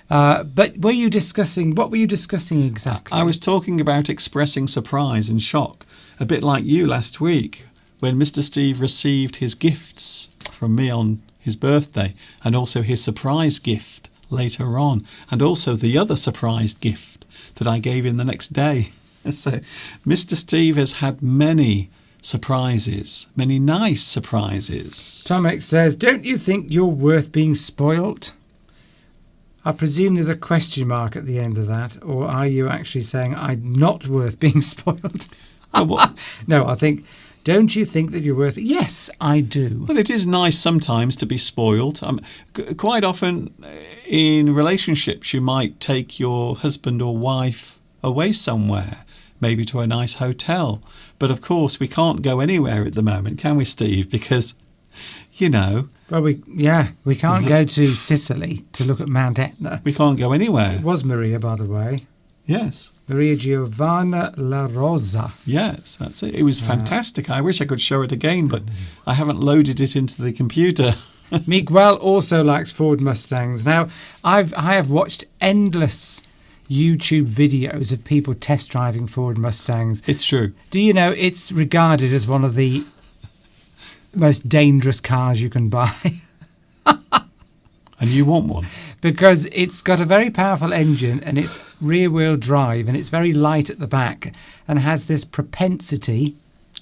But what were you discussing exactly? I was talking about expressing surprise and shock, a bit like you last week, when Mr. Steve received his gifts from me on his birthday, and also his surprise gift later on, and also the other surprise gift that I gave him the next day. So Mr. Steve has had many surprises, many nice surprises. Tomek says, don't you think you're worth being spoilt? I presume there's a question mark at the end of that, or are you actually saying I'm not worth being spoiled? No, I think, don't you think that you're worth it? Yes, I do. Well, it is nice sometimes to be spoiled. Quite often in relationships, you might take your husband or wife away somewhere, maybe to a nice hotel. But of course, we can't go anywhere at the moment, can we, Steve? Because, you know... Well, we can't go to Sicily to look at Mount Etna. We can't go anywhere. It was Maria, by the way. Yes. Maria Giovanna La Rosa. Yes, that's it. It was fantastic. I wish I could show it again, but I haven't loaded it into the computer. Miguel also likes Ford Mustangs. Now, I have watched endless YouTube videos of people test driving Ford Mustangs. It's true. Do you know it's regarded as one of the most dangerous cars you can buy? And you want one? because it's got a very powerful engine and it's rear-wheel drive and it's very light at the back and has this propensity.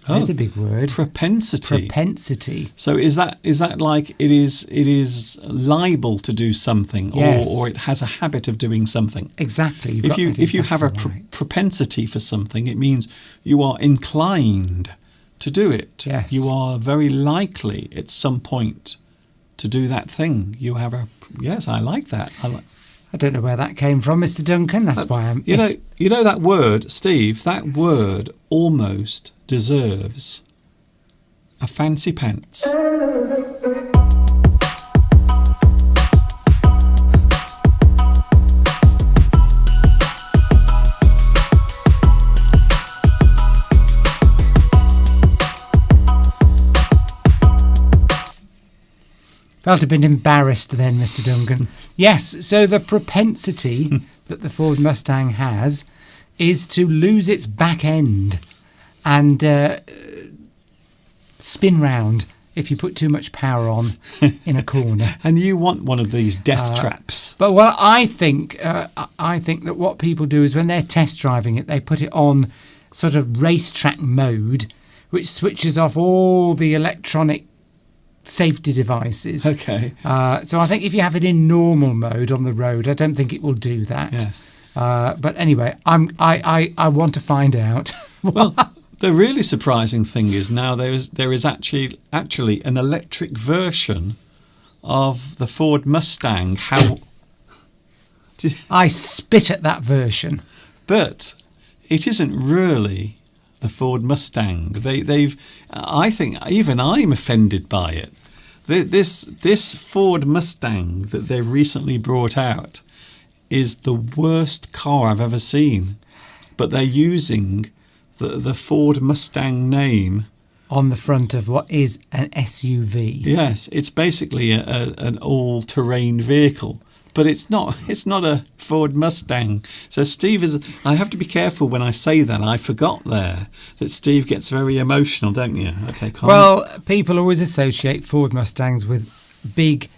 There's a big word. Propensity. Propensity. So is that like it is liable to do something, Yes. or it has a habit of doing something? Exactly. If you have a propensity for something, it means you are inclined to do it. Yes. You are very likely at some point to do that thing. You have a yes. I like that. I don't know where that came from, Mr. Duncan. That's why I'm. You know that word, Steve. That word almost deserves a fancy pants. Felt a bit embarrassed then, Mr. Duncan. Yes, so the propensity that the Ford Mustang has is to lose its back end and spin round if you put too much power on in a corner. And you want one of these death traps. But I think that what people do is when they're test driving it, they put it on sort of racetrack mode, which switches off all the electronic safety devices. Okay. So I think if you have it in normal mode on the road, I don't think it will do that. Yes. But anyway, I want to find out. Well, the really surprising thing is now there is actually an electric version of the Ford Mustang. I spit at that version. But it isn't really the Ford Mustang. I think even I'm offended by it. This Ford Mustang that they've recently brought out is the worst car I've ever seen. But they're using the Ford Mustang name on the front of what is an SUV. Yes, it's basically an all-terrain vehicle. But it's not a Ford Mustang. So Steve I have to be careful when I say that. I forgot there that Steve gets very emotional, don't you? Okay, Colin. Well, people always associate Ford Mustangs with big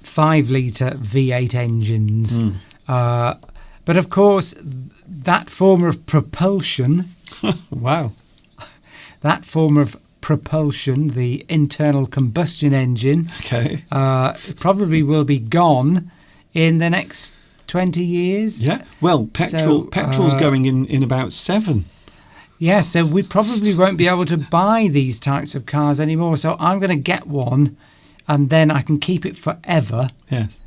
5-litre V8 engines. But of course, that form of propulsion... Wow. That form of propulsion, the internal combustion engine, probably will be gone in the next 20 years. Yeah. Well, petrol's going in about 7. Yeah, so we probably won't be able to buy these types of cars anymore. So I'm going to get one and then I can keep it forever. Yes.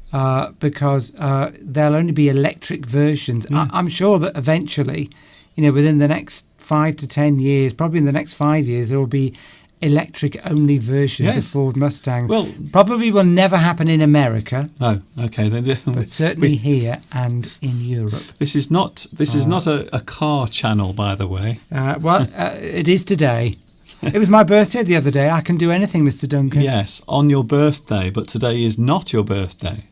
Because there'll only be electric versions. I'm sure that eventually, within the next 5 to 10 years, probably in the next 5 years, there will be electric-only versions of Ford Mustangs. Well, probably will never happen in America. Oh, okay. But certainly here and in Europe. This is not a car channel, by the way. It is today. It was my birthday the other day. I can do anything, Mr. Duncan. Yes, on your birthday, but today is not your birthday.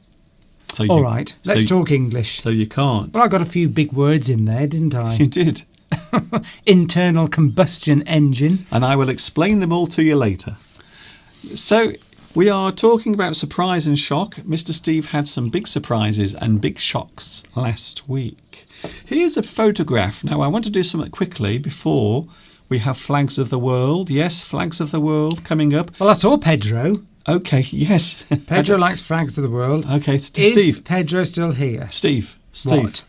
So all right, let's talk English. So you can't. Well, I got a few big words in there, didn't I? You did. Internal combustion engine. And I will explain them all to you later. So we are talking about surprise and shock. Mr. Steve had some big surprises and big shocks last week. Here's a photograph. Now, I want to do something quickly before we have Flags of the World. Yes, Flags of the World coming up. Well, I saw Pedro. Okay, yes. Pedro likes Flags of the World. Okay, Steve. Is Pedro still here? Steve. What?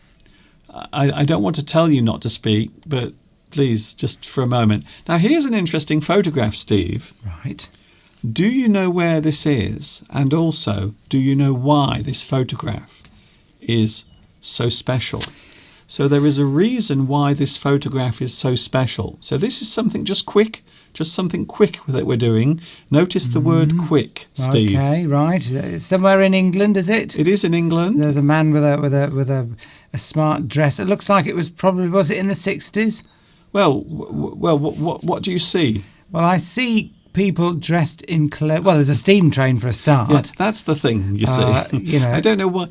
I don't want to tell you not to speak, but please, just for a moment. Now, here's an interesting photograph, Steve. Right. Do you know where this is? And also, do you know why this photograph is so special? So there is a reason why this photograph is so special. So this is something just something quick that we're doing. Notice the word quick, Steve. Okay, right. Somewhere in England, is it? It is in England. There's a man with a smart dress. It looks like was it in the 60s? Well, what do you see? Well, I see people dressed in clothes. Well, there's a steam train for a start. Yeah, that's the thing, you see. I don't know why.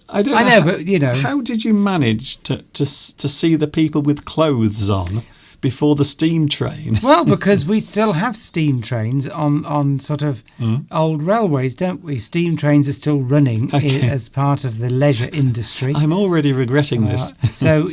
I know, but how did you manage to see the people with clothes on? before the steam train? Well, because we still have steam trains on sort of old railways, don't we? Steam trains are still running as part of the leisure industry. I'm already regretting this. So,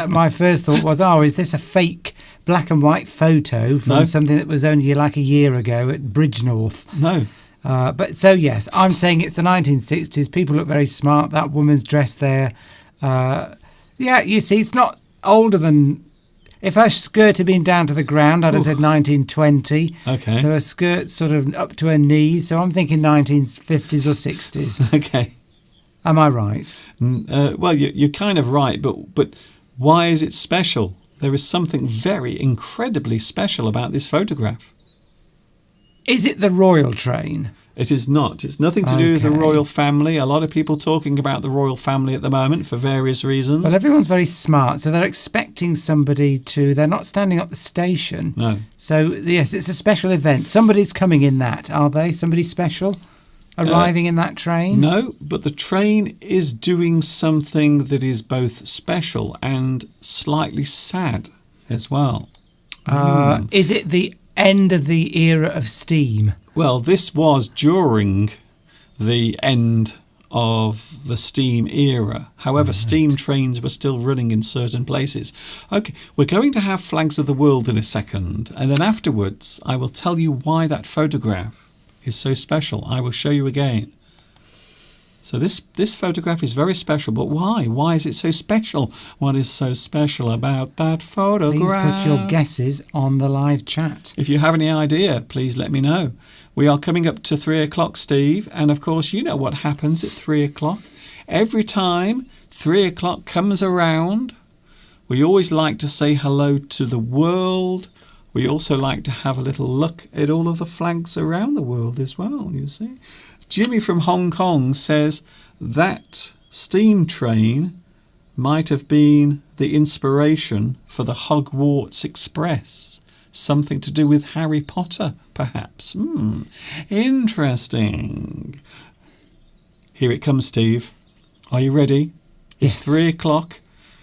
my first thought was, is this a fake black and white photo from something that was only like a year ago at Bridgenorth? No. But so, yes, I'm saying it's the 1960s. People look very smart. That woman's dressed there. You see, it's not older than... If her skirt had been down to the ground, I'd have said 1920. Okay. So her skirt's sort of up to her knees. So I'm thinking 1950s or 60s. Okay. Am I right? Well, you're kind of right, but why is it special? There is something very incredibly special about this photograph. Is it the royal train? It is not. It's nothing to do with the royal family. A lot of people talking about the royal family at the moment for various reasons. Well, everyone's very smart, so they're expecting somebody to... They're not standing up the station. No. So, yes, it's a special event. Somebody's coming in that, are they? Somebody special arriving in that train? No, but the train is doing something that is both special and slightly sad as well. Is it the end of the era of steam? Well, this was during the end of the steam era. However, steam trains were still running in certain places. Okay, we're going to have Flags of the World in a second, and then afterwards I will tell you why that photograph is so special. I will show you again. So this photograph is very special, but why? Why is it so special? What is so special about that photograph? Please put your guesses on the live chat. If you have any idea, please let me know. We are coming up to 3 o'clock, Steve, and of course you know what happens at 3 o'clock. Every time 3 o'clock comes around, we always like to say hello to the world. We also like to have a little look at all of the flags around the world as well, you see. Jimmy from Hong Kong says that steam train might have been the inspiration for the Hogwarts Express. Something to do with Harry Potter, perhaps. Interesting. Here it comes, Steve. Are you ready? Yes. It's 3 o'clock.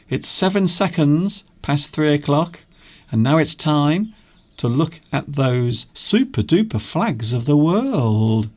It's 7 seconds past 3 o'clock. And now it's time to look at those super duper flags of the world.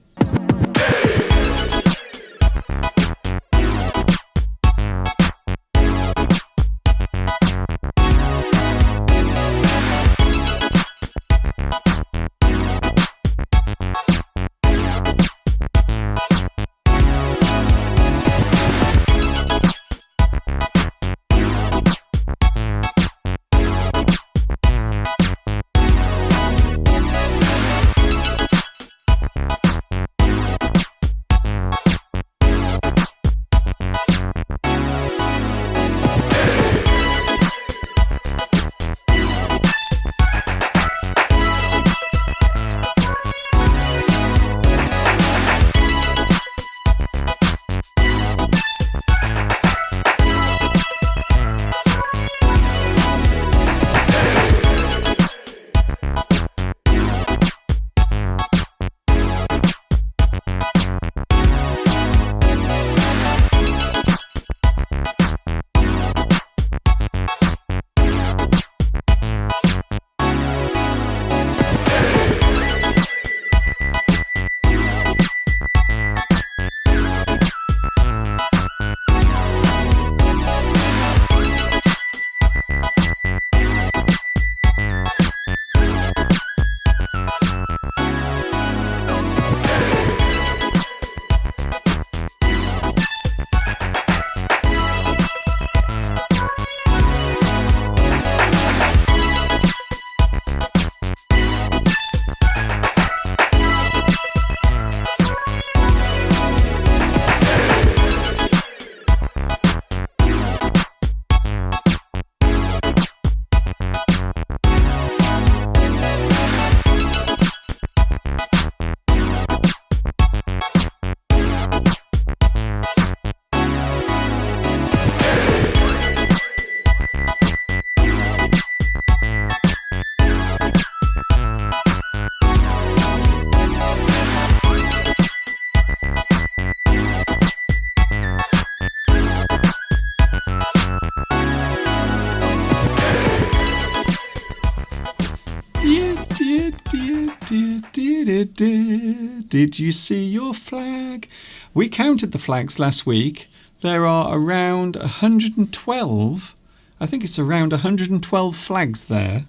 Did you see your flag? We counted the flags last week. There are around 112. I think it's around 112 flags there.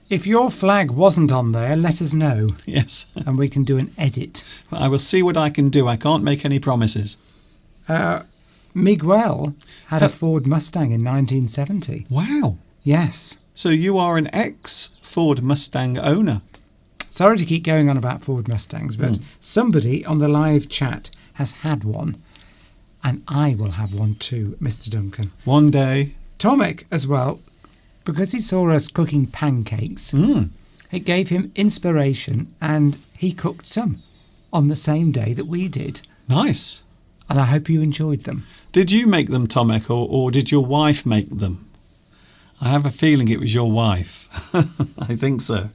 If your flag wasn't on there, let us know. Yes. And we can do an edit. I will see what I can do. I can't make any promises. Miguel had a Ford Mustang in 1970. Wow. Yes. So you are an ex-Ford Mustang owner. Sorry to keep going on about Ford Mustangs, but somebody on the live chat has had one. And I will have one too, Mr. Duncan. One day. Tomek as well, because he saw us cooking pancakes. It gave him inspiration, and he cooked some on the same day that we did. Nice. And I hope you enjoyed them. Did you make them, Tomek, or did your wife make them? I have a feeling it was your wife. I think so.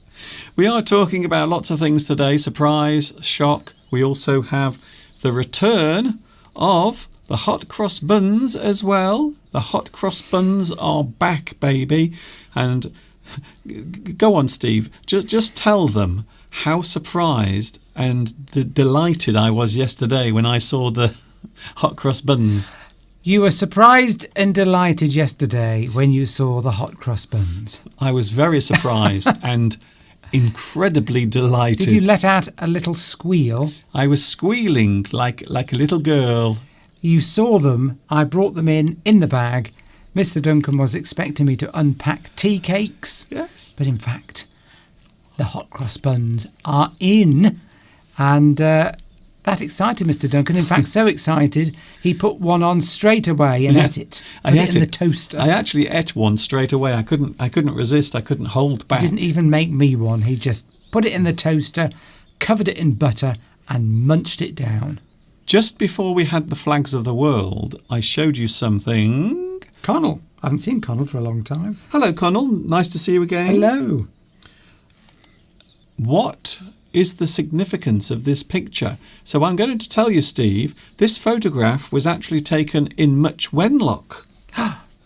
We are talking about lots of things today. Surprise, shock. We also have the return of the hot cross buns as well. The hot cross buns are back, baby. And go on, Steve. Just tell them how surprised and delighted I was yesterday when I saw the hot cross buns. You were surprised and delighted yesterday when you saw the hot cross buns. I was very surprised and incredibly delighted. Did you let out a little squeal? I was squealing like a little girl. You saw them. I brought them in the bag. Mr. Duncan was expecting me to unpack tea cakes. Yes. But in fact, the hot cross buns are in. And that excited Mr. Duncan. In fact, so excited, he put one on straight away and ate it. Put it in the toaster. I actually ate one straight away. I couldn't resist. I couldn't hold back. He didn't even make me one. He just put it in the toaster, covered it in butter, and munched it down. Just before we had the flags of the world, I showed you something. Connell. I haven't seen Connell for a long time. Hello, Connell. Nice to see you again. Hello. What is the significance of this picture? So I'm going to tell you, Steve, this photograph was actually taken in Much Wenlock.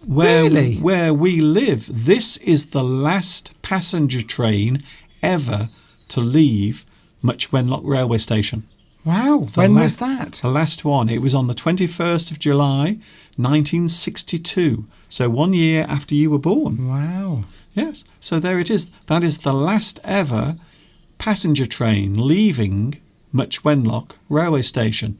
Really? Where we live. This is the last passenger train ever to leave Much Wenlock railway station. Wow. When was that? The last one. It was on the 21st of July, 1962. So 1 year after you were born. Wow. Yes. So there it is. That is the last ever passenger train leaving Much Wenlock railway station.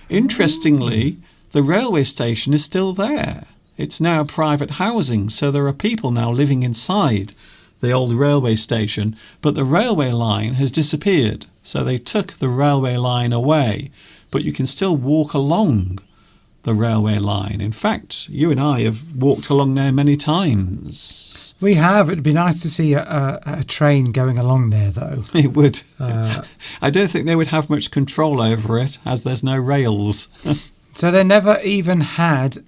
Interestingly, the railway station is still there. It's now private housing, so there are people now living inside the old railway station, but the railway line has disappeared. So they took the railway line away, but you can still walk along the railway line. In fact, you and I have walked along there many times. We have. It'd be nice to see a train going along there, though. It would. I don't think they would have much control over it, as there's no rails. So they never even had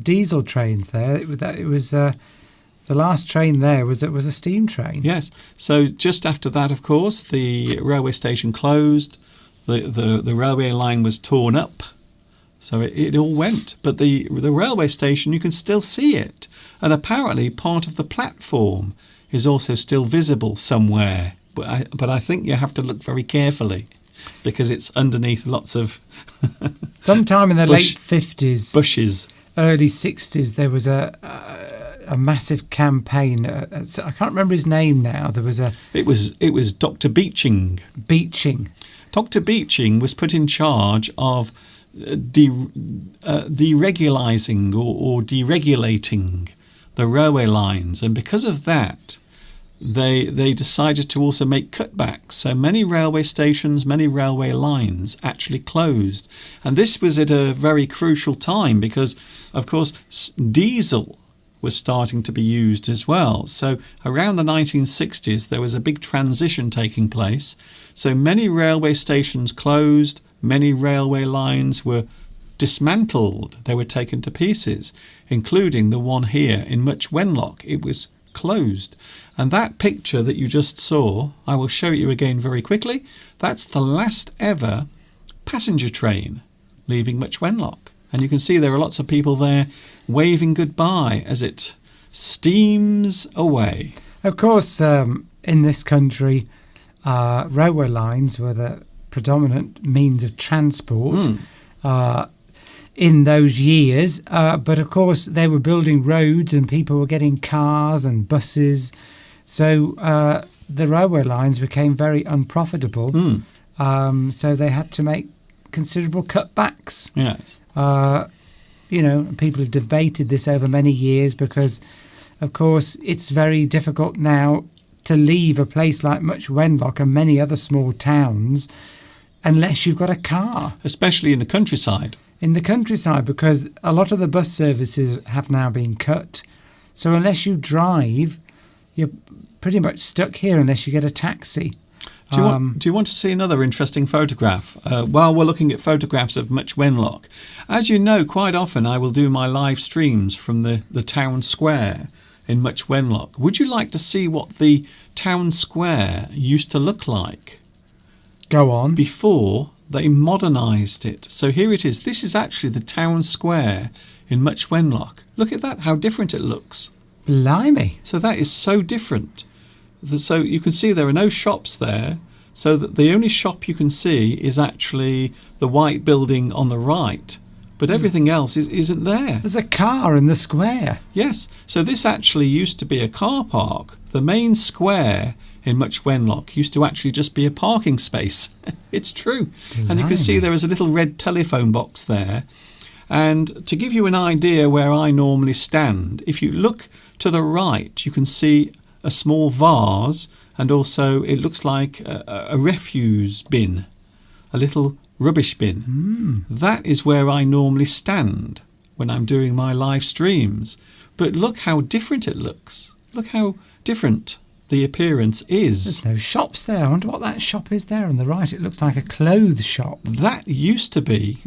diesel trains there. It was the last train there was a steam train. Yes. So just after that, of course, the railway station closed. The railway line was torn up. So it all went. But the railway station, you can still see it. And apparently part of the platform is also still visible somewhere. But I think you have to look very carefully because it's underneath lots of sometime in the late 50s, bushes, early 60s, there was a massive campaign. I can't remember his name now. It was Dr. Beeching. Dr. Beeching was put in charge of deregulating or deregulating the railway lines, and because of that, they decided to also make cutbacks. So many railway stations, many railway lines actually closed, and this was at a very crucial time because, of course, diesel was starting to be used as well. So around the 1960s, there was a big transition taking place. So many railway stations closed, many railway lines were dismantled. They were taken to pieces, including the one here in Much Wenlock. It was closed. And that picture that you just saw, I will show you again very quickly. That's the last ever passenger train leaving Much Wenlock. And you can see there are lots of people there waving goodbye as it steams away. Of course, in this country, railway lines were the predominant means of transport in those years. But of course, they were building roads and people were getting cars and buses. So the railway lines became very unprofitable. So they had to make considerable cutbacks. Yes. People have debated this over many years because, of course, it's very difficult now to leave a place like Much Wenlock and many other small towns unless you've got a car. Especially in the countryside. In the countryside, because a lot of the bus services have now been cut. So unless you drive, you're pretty much stuck here unless you get a taxi. Do you want to see another interesting photograph? While we're looking at photographs of Much Wenlock, as you know, quite often I will do my live streams from the town square in Much Wenlock. Would you like to see what the town square used to look like? Go on. Before they modernised it. So here it is. This is actually the town square in Much Wenlock. Look at that, how different it looks. Blimey. So that is so different. So you can see there are no shops there. So that the only shop you can see is actually the white building on the right. But everything else isn't there. There's a car in the square. Yes. So this actually used to be a car park. The main square in Much Wenlock used to actually just be a parking space. It's true. Blimey. And you can see there is a little red telephone box there. And to give you an idea where I normally stand, if you look to the right, you can see a small vase, and also it looks like a refuse bin, a little rubbish bin. That is where I normally stand when I'm doing my live streams. But look how different it looks. Look how different the appearance is. There's no shops there. I wonder what that shop is there on the right. It looks like a clothes shop. That used to be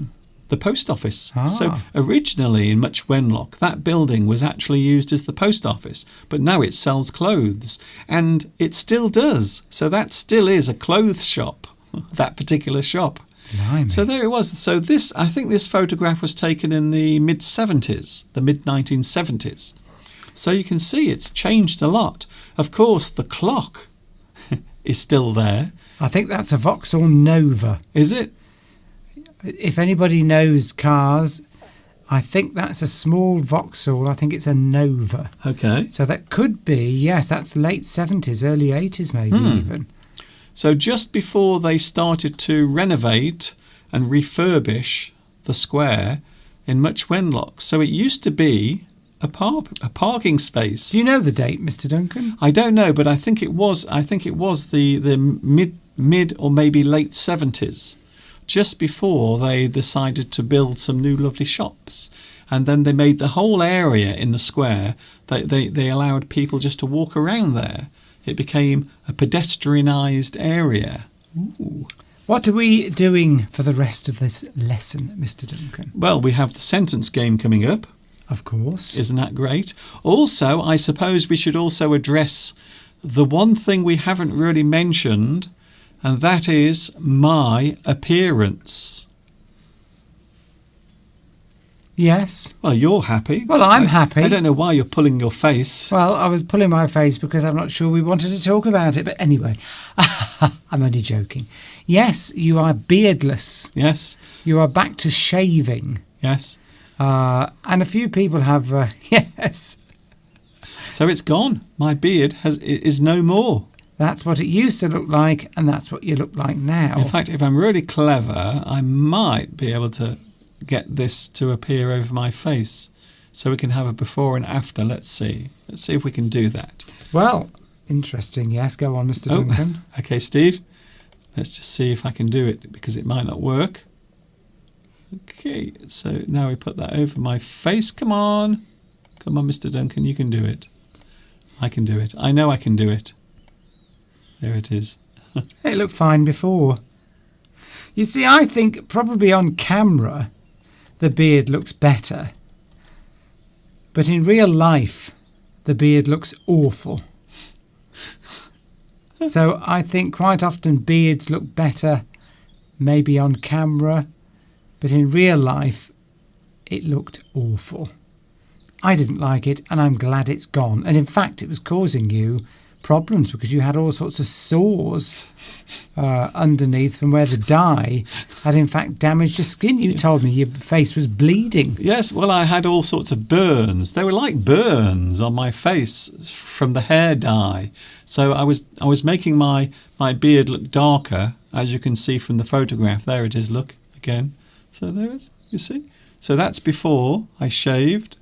the post office. Ah. So originally in Much Wenlock, that building was actually used as the post office, but now it sells clothes, and it still does. So that still is a clothes shop, that particular shop. Blimey. So there it was. So I think this photograph was taken in the mid-70s, the mid-1970s. So you can see it's changed a lot. Of course, the clock is still there. I think that's a Vauxhall Nova. Is it? If anybody knows cars, I think that's a small Vauxhall. I think it's a Nova. Okay. So that could be, yes, that's late 70s, early 80s maybe even. So just before they started to renovate and refurbish the square in Much Wenlock. So it used to be a parking space. Do you know the date, Mr. Duncan? I don't know, but I think it was the mid or maybe late 70s. Just before they decided to build some new lovely shops. And then they made the whole area in the square, they allowed people just to walk around there. It became a pedestrianised area. Ooh. What are we doing for the rest of this lesson, Mr. Duncan? Well, we have the sentence game coming up. Of course. Isn't that great? Also, I suppose we should also address the one thing we haven't really mentioned, and that is my appearance. Yes. Well, you're happy. Well, I'm happy. I don't know why you're pulling your face. Well, I was pulling my face because I'm not sure we wanted to talk about it. But anyway, I'm only joking. Yes, you are beardless. Yes. You are back to shaving. Yes. And a few people have, yes. So it's gone. My beard is no more. That's what it used to look like, and that's what you look like now. In fact, if I'm really clever, I might be able to get this to appear over my face so we can have a before and after. Let's see if we can do that. Well, interesting. Yes, go on, Mr. Duncan. Okay, Steve, let's just see if I can do it, because it might not work. Okay, so now we put that over my face. Come on, Mr. Duncan, you can do it. I can do it. I know I can do it. There it is. It looked fine before. You see, I think probably on camera the beard looks better. But in real life, the beard looks awful. So I think quite often beards look better maybe on camera, but in real life it looked awful. I didn't like it, and I'm glad it's gone. And in fact, it was causing you problems because you had all sorts of sores underneath from where the dye had in fact damaged your skin. You told me your face was bleeding. Yes, well, I had all sorts of burns. They were like burns on my face from the hair dye. So I was making my beard look darker, as you can see from the photograph. There it is, look, again. So there it is, you see? So that's before I shaved.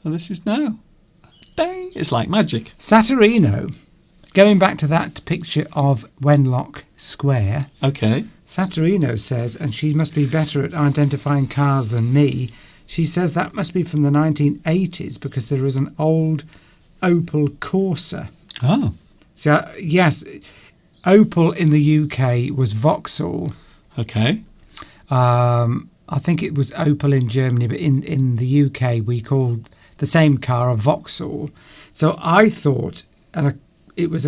And this is now. Dang, it's like magic. Saturino, going back to that picture of Wenlock Square, Okay. Saturino says, and she must be better at identifying cars than me, she says that must be from the 1980s because there is an old Opel Corsa. Oh, So, yes, Opel in the UK was Vauxhall. okay. I think it was Opel in Germany, but in the UK we called the same car a Vauxhall. So I thought, I thought it was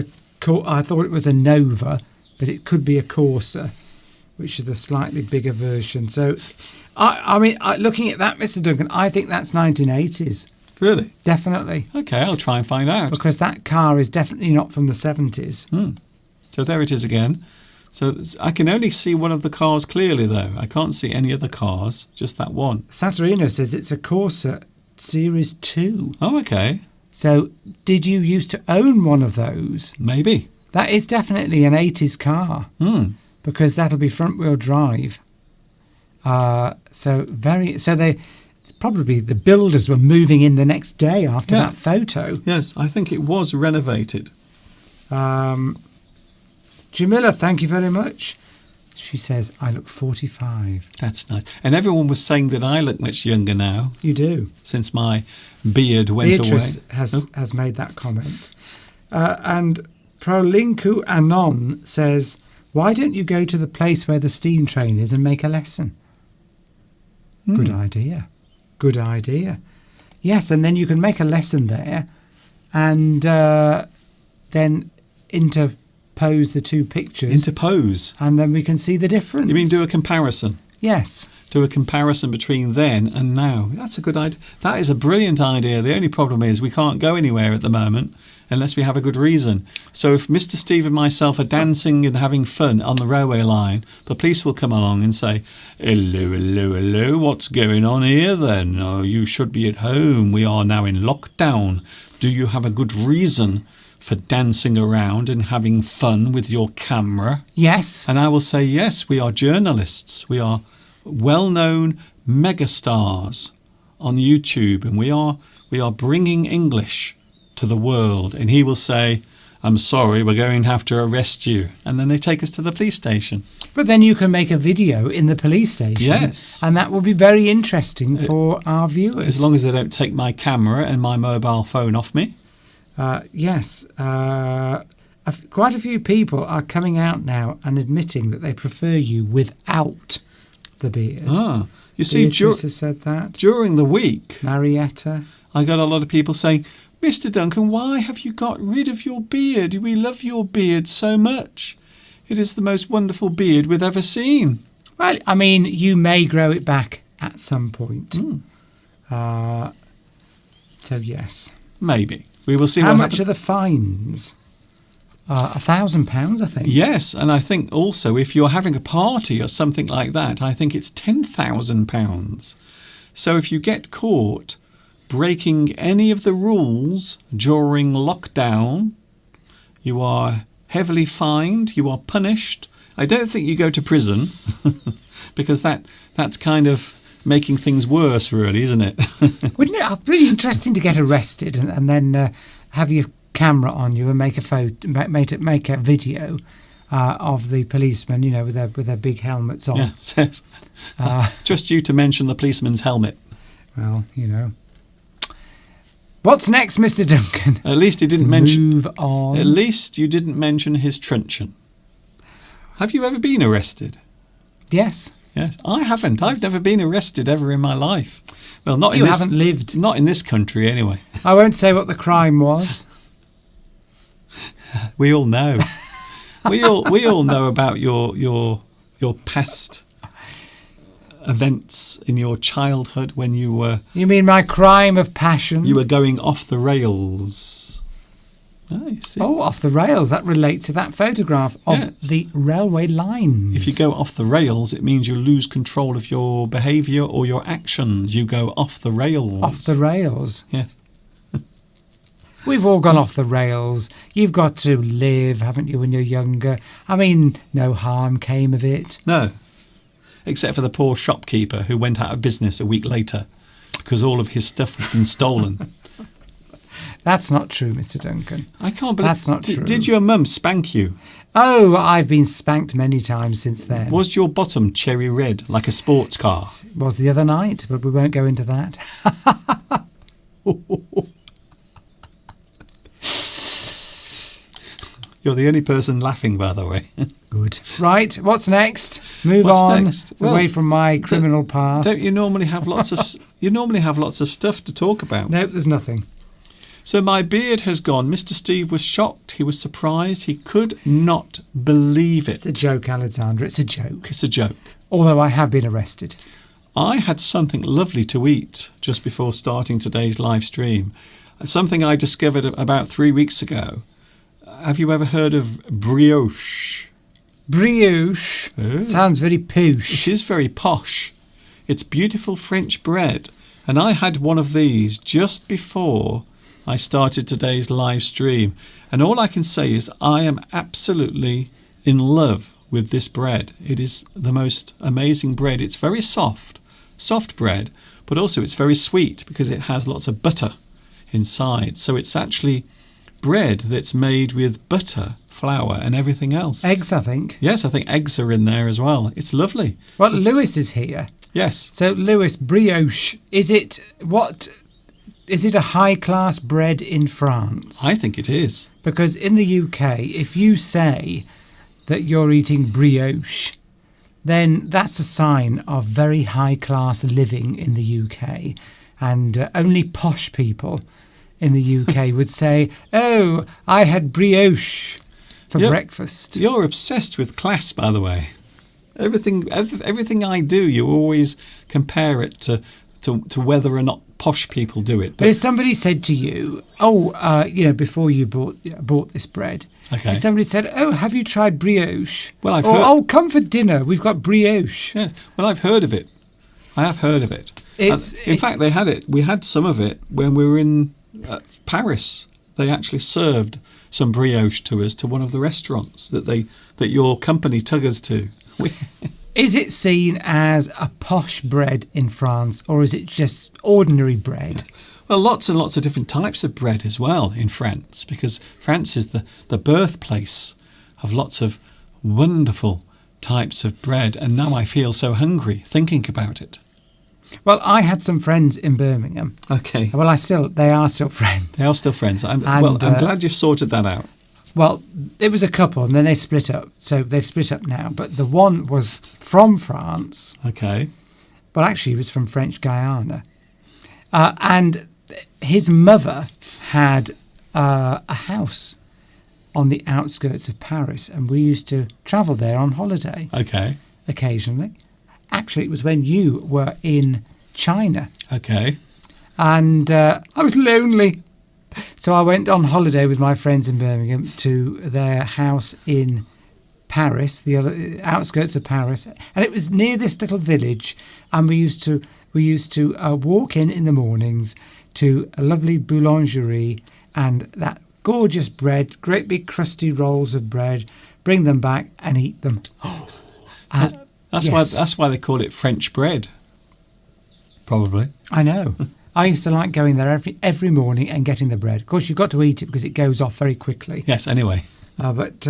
a Nova, but it could be a Corsa, which is a slightly bigger version. So, I mean, looking at that, Mr. Duncan, I think that's 1980s. Really? Definitely. Okay, I'll try and find out. Because that car is definitely not from the 70s. So there it is again. So I can only see one of the cars clearly, though. I can't see any other cars, just that one. Saturino says it's a Corsa Series 2. Oh, okay. So, did you used to own one of those? Maybe. That is definitely an 80s car because that'll be front-wheel drive. So they probably the builders were moving in the next day after that photo. Yes, I think it was renovated. Jamila, thank you very much. She says, I look 45. That's nice. And everyone was saying that I look much younger now You do. since my beard went Beatrice away. has made that comment. And Prolinku Anon says, why don't you go to the place where the steam train is and make a lesson? Good idea. Good idea. Yes, and then you can make a lesson there and then interpose the two pictures. Interpose. And then we can see the difference. You mean do a comparison? Yes. Do a comparison between then and now. That's a good idea. That is a brilliant idea. The only problem is we can't go anywhere at the moment unless we have a good reason. So if Mr. Steve and myself are dancing and having fun on the railway line, the police will come along and say, hello, hello, hello, what's going on here then? Oh, you should be at home. We are now in lockdown. Do you have a good reason for dancing around and having fun with your camera? Yes. And I will say, yes, we are journalists. We are well-known megastars on YouTube, and we are bringing English to the world. And he will say, I'm sorry, we're going to have to arrest you. And then they take us to the police station. But then you can make a video in the police station. Yes. And that will be very interesting for our viewers. As long as they don't take my camera and my mobile phone off me. Yes. Quite a few people are coming out now and admitting that they prefer you without the beard. Ah, you see, Beatrice has said that. during the week, Marietta. I got a lot of people saying, Mr. Duncan, why have you got rid of your beard? We love your beard so much. It is the most wonderful beard we've ever seen. Well, I mean, you may grow it back at some point. So, yes. Maybe. We will see How what much happens. are the fines? £1,000, I think. Yes, and I think also if you're having a party or something like that, I think it's £10,000. So if you get caught breaking any of the rules during lockdown, you are heavily fined, you are punished. I don't think you go to prison because that's kind of making things worse, really, isn't it? Wouldn't it be interesting to get arrested and then have your camera on you and make a photo, make a video of the policemen, you know, with their big helmets on. Yes. Just you to mention the policeman's helmet. Well, you know. What's next, Mr. Duncan? At least he didn't mention. Move on. At least you didn't mention his truncheon. Have you ever been arrested? Yes. Yes, I haven't. I've never been arrested ever in my life. Well, not in You this. haven't lived. Not in this country, anyway. I won't say what the crime was. We all know. we all know about your past events in your childhood when you were You mean my crime of passion? going off the rails. Oh, you see. Oh, off the rails. That relates to that photograph of Yes. the railway lines. If you go off the rails, it means you lose control of your behaviour or your actions. You go off the rails. Off the rails. Yes. We've all gone off the rails. You've got to live, haven't you, when you're younger? I mean, no harm came of it. No. Except for the poor shopkeeper who went out of business a week later because all of his stuff had been stolen. That's not true, Mr. Duncan. I can't believe That's not true. Did your mum spank you? Oh, I've been spanked many times since then. Was your bottom cherry red like a sports car? Was the other night, but we won't go into that. You're the only person laughing, by the way. Good. Right, what's next? Move What's on next? away Well, from my criminal past. Don't you normally have lots of stuff to talk about? Nope, there's nothing. So my beard has gone. Mr. Steve was shocked. He was surprised. He could not believe It's it. a joke, Alexandra. It's a joke. It's a joke. Although I have been arrested. I had something lovely to eat just before starting today's live stream. Something I discovered about 3 weeks ago. Have you ever heard of brioche? Brioche. Oh. Sounds very It posh. is very posh. It's beautiful French bread. And I had one of these just before I started today's live stream. And all I can say is I am absolutely in love with this bread. It is the most amazing bread. It's very soft bread, but also it's very sweet because it has lots of butter inside. So it's actually bread that's made with butter, flour and everything else. Eggs, I think. Yes, I think eggs are in there as well. It's lovely. Well, Lewis is here. Yes. So, Lewis, brioche, is it a high-class bread in France? I think it is. Because in the UK, if you say that you're eating brioche, then that's a sign of very high-class living in the UK. And only posh people in the UK would say, oh, I had brioche for Yep. breakfast. You're obsessed with class, by the way. Everything I do, you always compare it to whether or not posh people do it. But if somebody said to you, before you bought this bread, Okay. if somebody said, oh, have you tried brioche? Well, I've or, heard- oh, come for dinner, we've got brioche. Yes. Well, I've heard of it. I have heard of it. In fact, they had it. We had some of it when we were in Paris. They actually served some brioche to us to one of the restaurants that your company took us to. Is it seen as a posh bread in France, or is it just ordinary bread? Well, lots and lots of different types of bread as well in France, because France is the birthplace of lots of wonderful types of bread. And now I feel so hungry thinking about it. Well, I had some friends in Birmingham. Okay. Well, they are still friends. They are still friends. I'm And, glad you've sorted that out. Well, it was a couple, and then they split up. So they've split up now. But the one was from France. Okay. Well, actually, he was from French Guiana. And his mother had a house on the outskirts of Paris, and we used to travel there on holiday Okay. occasionally. Actually, it was when you were in China, Okay. and I was lonely. So I went on holiday with my friends in Birmingham to their house in Paris, the other outskirts of Paris, and it was near this little village. And we used to walk in the mornings to a lovely boulangerie, and that gorgeous bread, great big crusty rolls of bread, bring them back and eat them. That's why they call it French bread. Probably. I know. I used to like going there every morning and getting the bread. Of course, you've got to eat it because it goes off very quickly. Yes. Anyway. But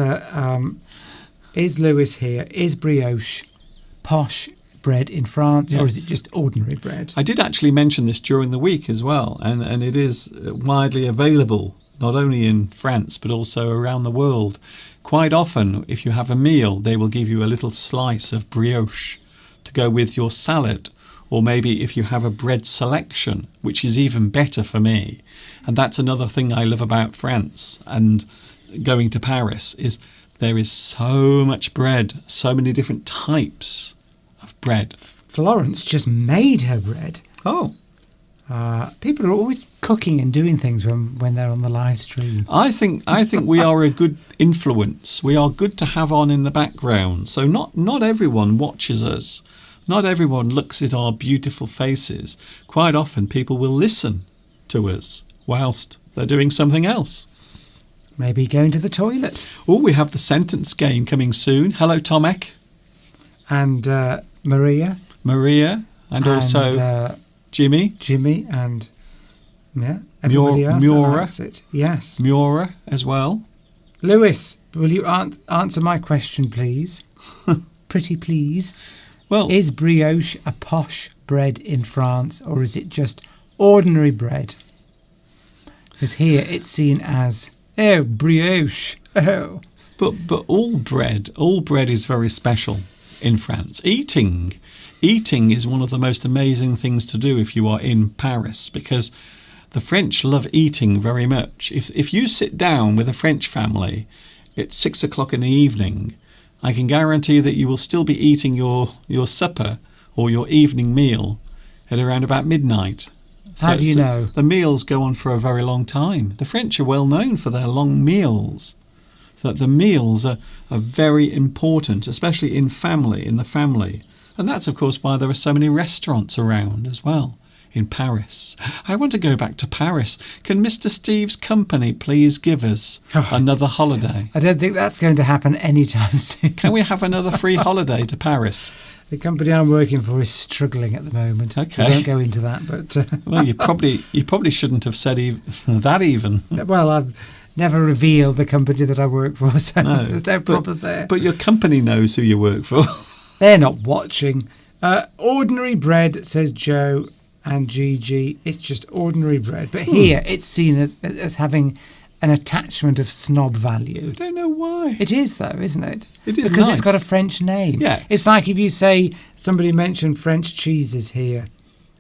is Lewis here? Is brioche posh bread in France, or is Yes. it just ordinary bread? I did actually mention this during the week as well, and it is widely available not only in France but also around the world. Quite often, if you have a meal, they will give you a little slice of brioche to go with your salad, or maybe if you have a bread selection, which is even better for me. And that's another thing I love about France and going to Paris, is there is so much bread, so many different types of bread. Florence just made her bread. Oh, People are always cooking and doing things when they're on the live stream. I think we are a good influence. We are good to have on in the background. So not everyone watches us. Not everyone looks at our beautiful faces. Quite often people will listen to us whilst they're doing something else. Maybe going to the toilet. Oh, we have the sentence game coming soon. Hello, Tomek. And Maria. And also Jimmy. Jimmy and everybody else. Mura. That likes it. Yes. Mura as well. Lewis, will you answer my question, please? Pretty please. Well, is brioche a posh bread in France, or is it just ordinary bread? Because here it's seen as, oh, brioche. Oh. But all bread is very special in France. Eating is one of the most amazing things to do if you are in Paris, because the French love eating very much. If you sit down with a French family at 6 o'clock in the evening, I can guarantee that you will still be eating your supper or your evening meal at around about midnight. How do you know? The meals go on for a very long time. The French are well known for their long meals. So the meals are very important, especially in the family. And that's, of course, why there are so many restaurants around as well in Paris. I want to go back to Paris. Can Mr. Steve's company please give us another holiday? I don't think that's going to happen anytime soon. Can we have another free holiday to Paris? The company I'm working for is struggling at the moment. Okay. We won't go into that, but well, you probably shouldn't have said that even. Well, I've never revealed the company that I work for, so there's no problem there. But your company knows who you work for. They're not watching. Ordinary bread, says Joe and Gigi. It's just ordinary bread. But here it's seen as having an attachment of snob value. I don't know why. It is, though, isn't it? It is because nice. It's got a French name. Yeah. It's like if you say, somebody mentioned French cheeses here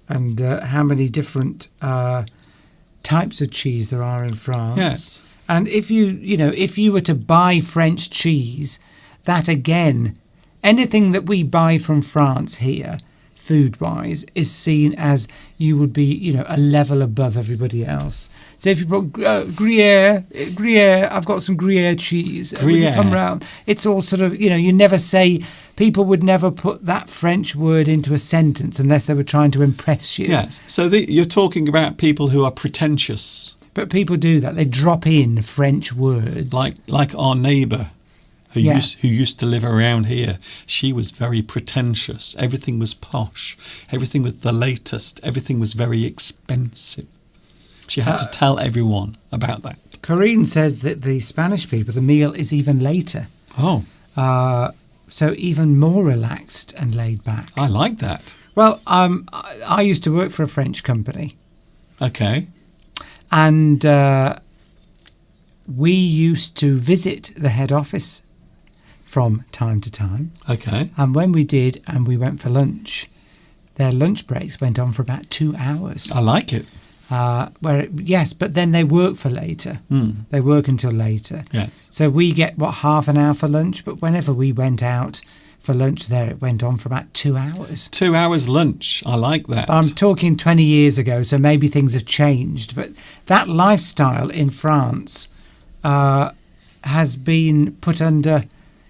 and how many different types of cheese there are in France. Yes. And if you were to buy French cheese, that again, anything that we buy from France here, food-wise, is seen as you would be, a level above everybody else. So if you brought Gruyere, I've got some Gruyere cheese. When you come round, it's all sort of, you never say, people would never put that French word into a sentence unless they were trying to impress you. Yes. So you're talking about people who are pretentious. But people do that. They drop in French words. Like our neighbour who used to live around here. She was very pretentious. Everything was posh. Everything was the latest. Everything was very expensive. She had to tell everyone about that. Corinne says that the Spanish people, the meal is even later. Oh. So even more relaxed and laid back. I like that. Well, I used to work for a French company. Okay. And we used to visit the head office from time to time. Okay. And when we did, and we went for lunch, their lunch breaks went on for about 2 hours. I like it. But then they work for later. Mm. They work until later. Yes. So we get, half an hour for lunch? But whenever we went out for lunch there, it went on for about 2 hours. 2 hours lunch. I like that. I'm talking 20 years ago, so maybe things have changed. But that lifestyle in France has been put under...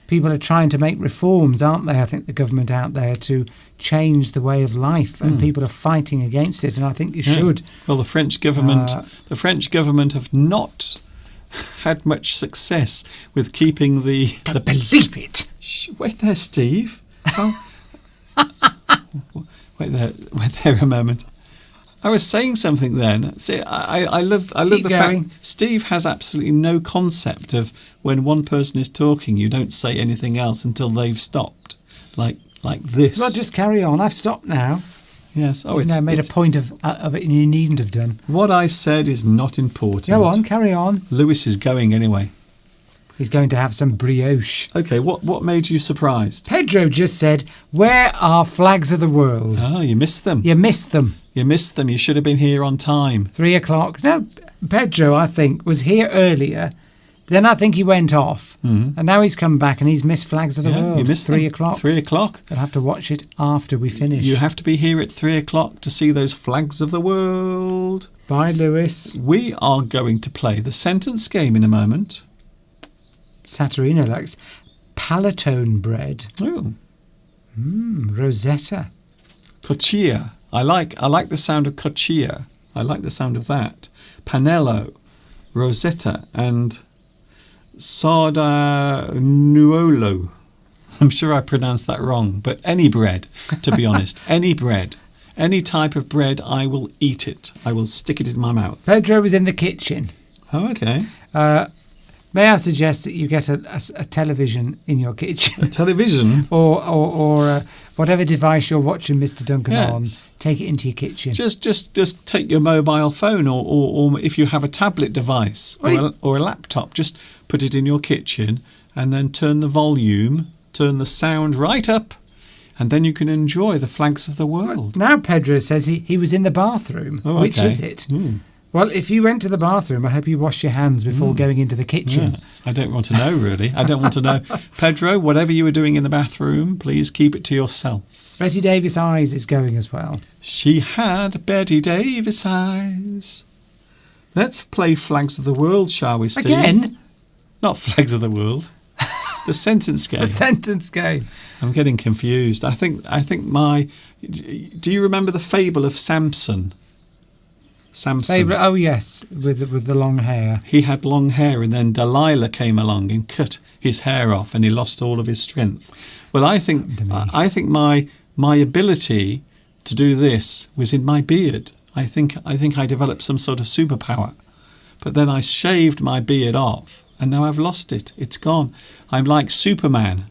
People are trying to make reforms, aren't they? I think the government out there to change the way of life, and people are fighting against it. And I think you should. Well, the French government have not had much success with keeping the. Believe it. Shh, wait there, Steve. Oh. wait there a moment. I was saying something then. See, I love the fact Steve has absolutely no concept of when one person is talking, you don't say anything else until they've stopped, like this. Well, just carry on. I've stopped now. Yes. Oh, I made a point of it, and you needn't have done. What I said is not important. Go on, carry on. Lewis is going anyway. He's going to have some brioche. Okay, what made you surprised? Pedro just said, "Where are flags of the world?" Oh, you missed them. You missed them. You missed them. You should have been here on time. 3 o'clock. No, Pedro, I think, was here earlier Then I think he went off, and now he's come back and he's missed Flags of the World. You missed 3 them. o'clock. 3 o'clock. I'll have to watch it after we finish. You have to be here at 3 o'clock to see those flags of the world. Bye, Lewis. We are going to play the sentence game in a moment. Saturino likes palatone bread. Oh, Rosetta. coccia. I like the sound of coccia. I like the sound of that. Panello, Rosetta, and sardanuolo. I'm sure I pronounced that wrong, but any bread, to be honest, any bread. Any type of bread, I will eat it. I will stick it in my mouth. Pedro was in the kitchen. Oh, okay. May I suggest that you get a television in your kitchen? Television. or whatever device you're watching Mr. Duncan Yes. on, take it into your kitchen. Just take your mobile phone, or if you have a tablet device or a laptop, just put it in your kitchen and then turn the volume, turn the sound right up, and then you can enjoy the flags of the world. Now Pedro says he was in the bathroom. Oh, Which okay. is it? Mm. Well, if you went to the bathroom, I hope you washed your hands before going into the kitchen. Yes. I don't want to know, really. I don't want to know. Pedro, whatever you were doing in the bathroom, please keep it to yourself. Betty Davis Eyes is going as well. She had Betty Davis eyes. Let's play Flags of the World, shall we, Steve? Again? Not Flags of the World. The sentence game. The sentence game. I'm getting confused. I think my... Do you remember the fable of Samson? Samson. Favourite? Oh, yes, with the long hair. He had long hair, and then Delilah came along and cut his hair off, and he lost all of his strength. Well, I think my ability to do this was in my beard. I think I developed some sort of superpower, but then I shaved my beard off, and now I've lost it. It's gone. I'm like Superman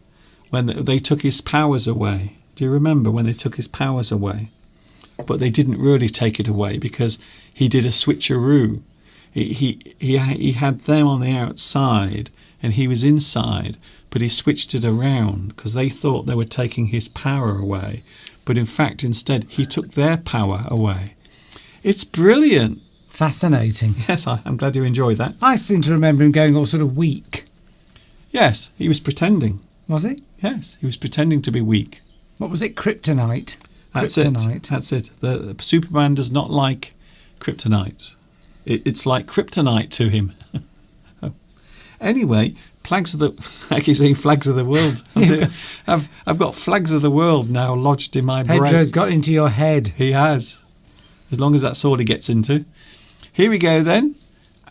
when they took his powers away. Do you remember when they took his powers away? But they didn't really take it away because he did a switcheroo. He had them on the outside and he was inside, but he switched it around because they thought they were taking his power away. But in fact, instead, he took their power away. It's brilliant. Fascinating. Yes, I'm glad you enjoyed that. I seem to remember him going all sort of weak. Yes, he was pretending. Was he? Yes, he was pretending to be weak. What was it? Kryptonite. That's Kryptonite. it. That's it. The Superman does not like kryptonite. It's like kryptonite to him. Oh. Anyway, flags of the I keep saying flags of the world. I've got flags of the world now lodged in my brain. Pedro's got into your head. He has. As long as that's all he gets into. Here we go then.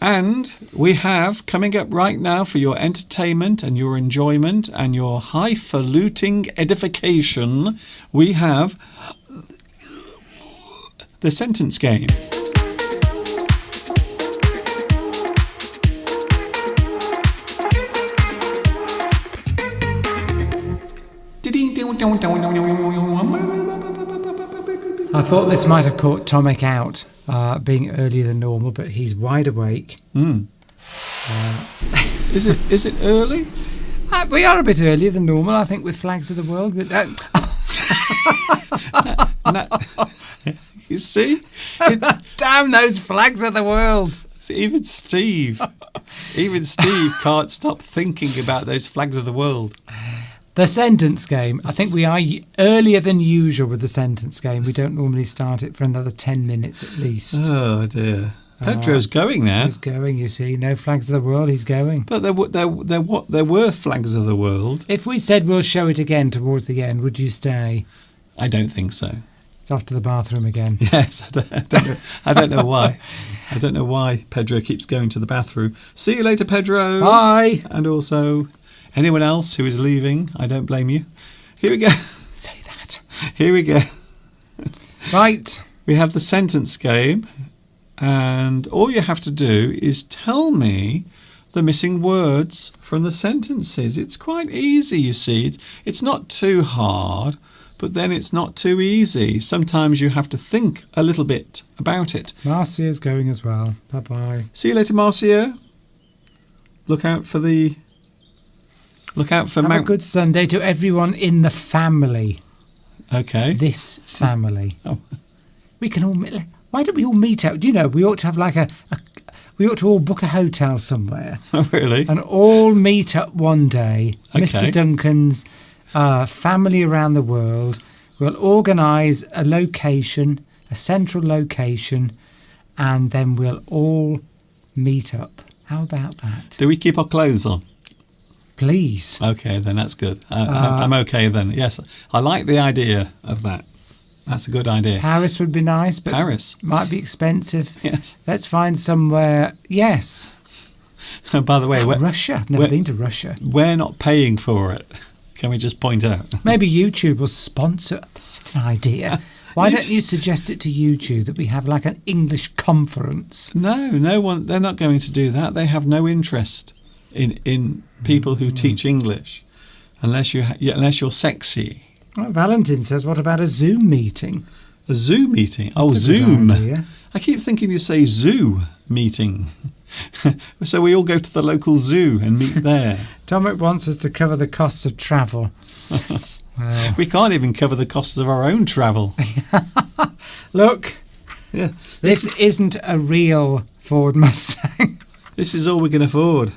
And we have coming up right now for your entertainment and your enjoyment and your highfalutin edification, we have the sentence game. I thought this might have caught Tomek out, being earlier than normal, but he's wide awake. Is it early? We are a bit earlier than normal, I think, with Flags of the World. But You see? damn those Flags of the World! Even Steve can't stop thinking about those flags of the world. The sentence game. I think we are earlier than usual with the sentence game. We don't normally start it for another 10 minutes at least. Oh dear. Pedro's going now. He's going, you see. No Flags of the World, he's going. But there were flags of the world. If we said we'll show it again towards the end, would you stay? I don't think so. It's off to the bathroom again. Yes, I don't know why. I don't know why Pedro keeps going to the bathroom. See you later, Pedro. Bye. And also, anyone else who is leaving, I don't blame you. Here we go. Say that. Here we go. Right. We have the sentence game, and all you have to do is tell me the missing words from the sentences. It's quite easy, you see. It's not too hard, but then it's not too easy. Sometimes you have to think a little bit about it. Marcia's going as well. Bye-bye. See you later, Marcia. Look out for Have a good Sunday to everyone in the family. Okay. This family. Oh. We can all... Why don't we all meet out? Do you know, we ought to have like we ought to all book a hotel somewhere Oh, really? and all meet up one day. Okay. Mr. Duncan's family around the world will organise a location, a central location, and then we'll all meet up. How about that? Do we keep our clothes on? Please. Okay, then that's good. I'm okay then. Yes, I like the idea of that. That's a good idea. Paris would be nice, but Paris. might be expensive. Yes. Let's find somewhere. Yes. By the way, Russia. I've never been to Russia. we're not paying for it. Can we just point out? Maybe YouTube will sponsor. It's an idea. Why don't you suggest it to YouTube that we have like an English conference? No one. They're not going to do that. They have no interest in people who teach English, unless you're sexy. Well, Valentin says, what about a Zoom meeting? A Zoom meeting. Oh, That's a good Zoom. idea. I keep thinking you say zoo meeting. So we all go to the local zoo and meet there. Tomic wants us to cover the costs of travel. Well, We can't even cover the costs of our own travel. look, Yeah. this isn't a real Ford Mustang. This is all we can afford.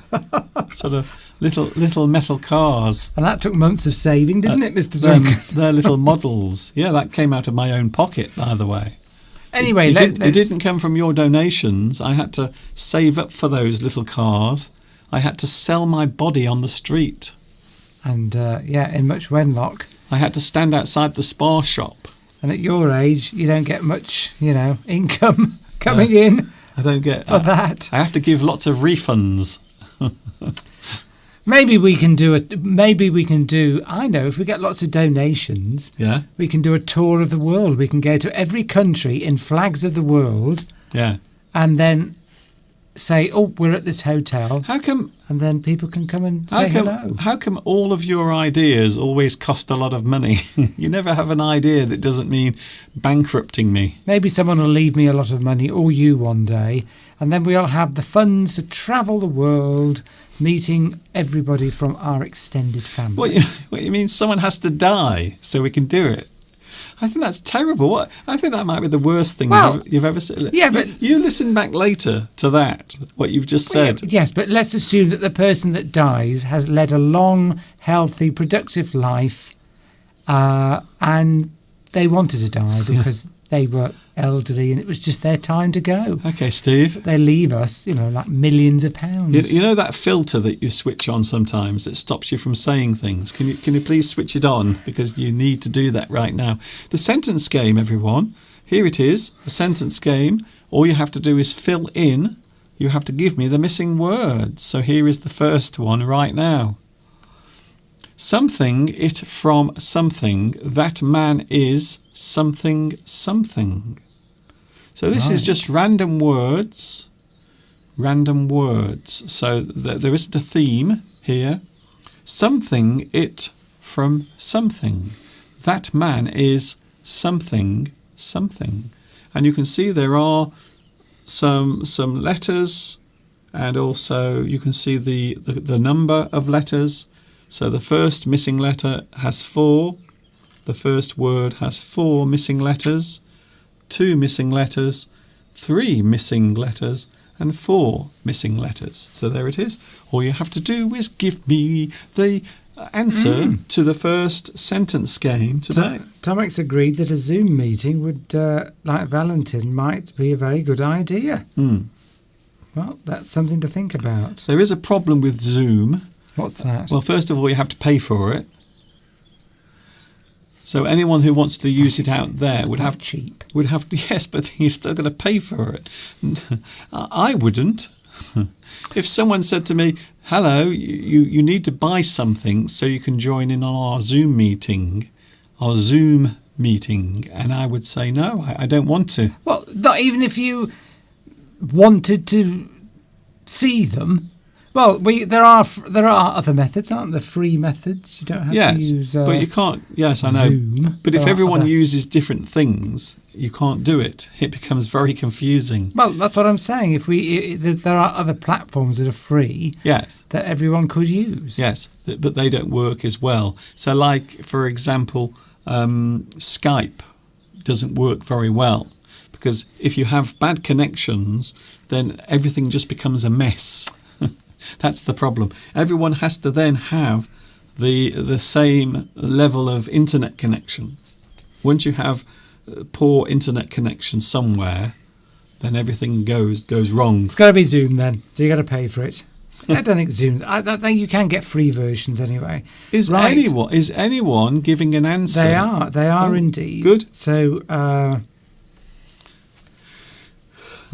Sort of little metal cars. And that took months of saving, didn't it, Mr. They're, Duncan? they're little models. Yeah, that came out of my own pocket, by the way. Anyway, It let's... didn't come from your donations. I had to save up for those little cars. I had to sell my body on the street. And, in Much Wenlock. I had to stand outside the Spar shop. And at your age, you don't get much, income coming in I don't get for that. I have to give lots of refunds. Maybe we can do I know, if we get lots of donations, Yeah, we can do a tour of the world. We can go to every country in flags of the world yeah. and then say, oh, we're at this hotel. How come And then people can come and say hello. How come all of your ideas always cost a lot of money? You never have an idea that doesn't mean bankrupting me. Maybe someone will leave me a lot of money, or you one day, and then we'll have the funds to travel the world, meeting everybody from our extended family. What you mean? Someone has to die so we can do it? I think that's terrible. I think that might be the worst thing you've ever said. Yeah, but you listen back later to that, what you've just said. Yes, but let's assume that the person that dies has led a long, healthy, productive life, and they wanted to die because they were elderly and it was just their time to go. Okay, Steve. They leave us, like millions of pounds. You know that filter that you switch on sometimes that stops you from saying things? Can you please switch it on? Because you need to do that right now. The sentence game, everyone. Here it is, the sentence game. All you have to do is fill in. You have to give me the missing words. So here is the first one right now. Something it from something. That man is something something. So this is just random words. Random words. So there isn't a theme here. Something it from something. That man is something something. And you can see there are some letters, and also you can see the number of letters. So the first missing letter has 4. The first word has 4 missing letters, 2 missing letters, 3 missing letters, and 4 missing letters. So there it is. All you have to do is give me the answer to the first sentence game today. Tomic's agreed that a Zoom meeting would, like Valentin, might be a very good idea. Well, that's something to think about. There is a problem with Zoom. What's that? Well, first of all, you have to pay for it. So anyone who wants to use it out there would have cheap. Would have to, yes, but you're still going to pay for it. I wouldn't. If someone said to me, "Hello, you need to buy something so you can join in on our Zoom meeting," and I would say no, I don't want to. Well, not even if you wanted to see them. Well, there are other methods, aren't there? Free methods. You don't have to use. But you can't. Yes, I know. Zoom. But if everyone uses different things, you can't do it. It becomes very confusing. Well, that's what I'm saying. There are other platforms that are free. Yes. That everyone could use. Yes, but they don't work as well. So, like for example, Skype doesn't work very well because if you have bad connections, then everything just becomes a mess. That's the problem. Everyone has to then have the same level of internet connection. Once you have poor internet connection somewhere, then everything goes wrong. It's got to be Zoom then, so you got to pay for it. I don't think Zoom's. I think you can get free versions anyway. Is anyone giving an answer? They are indeed. Good. So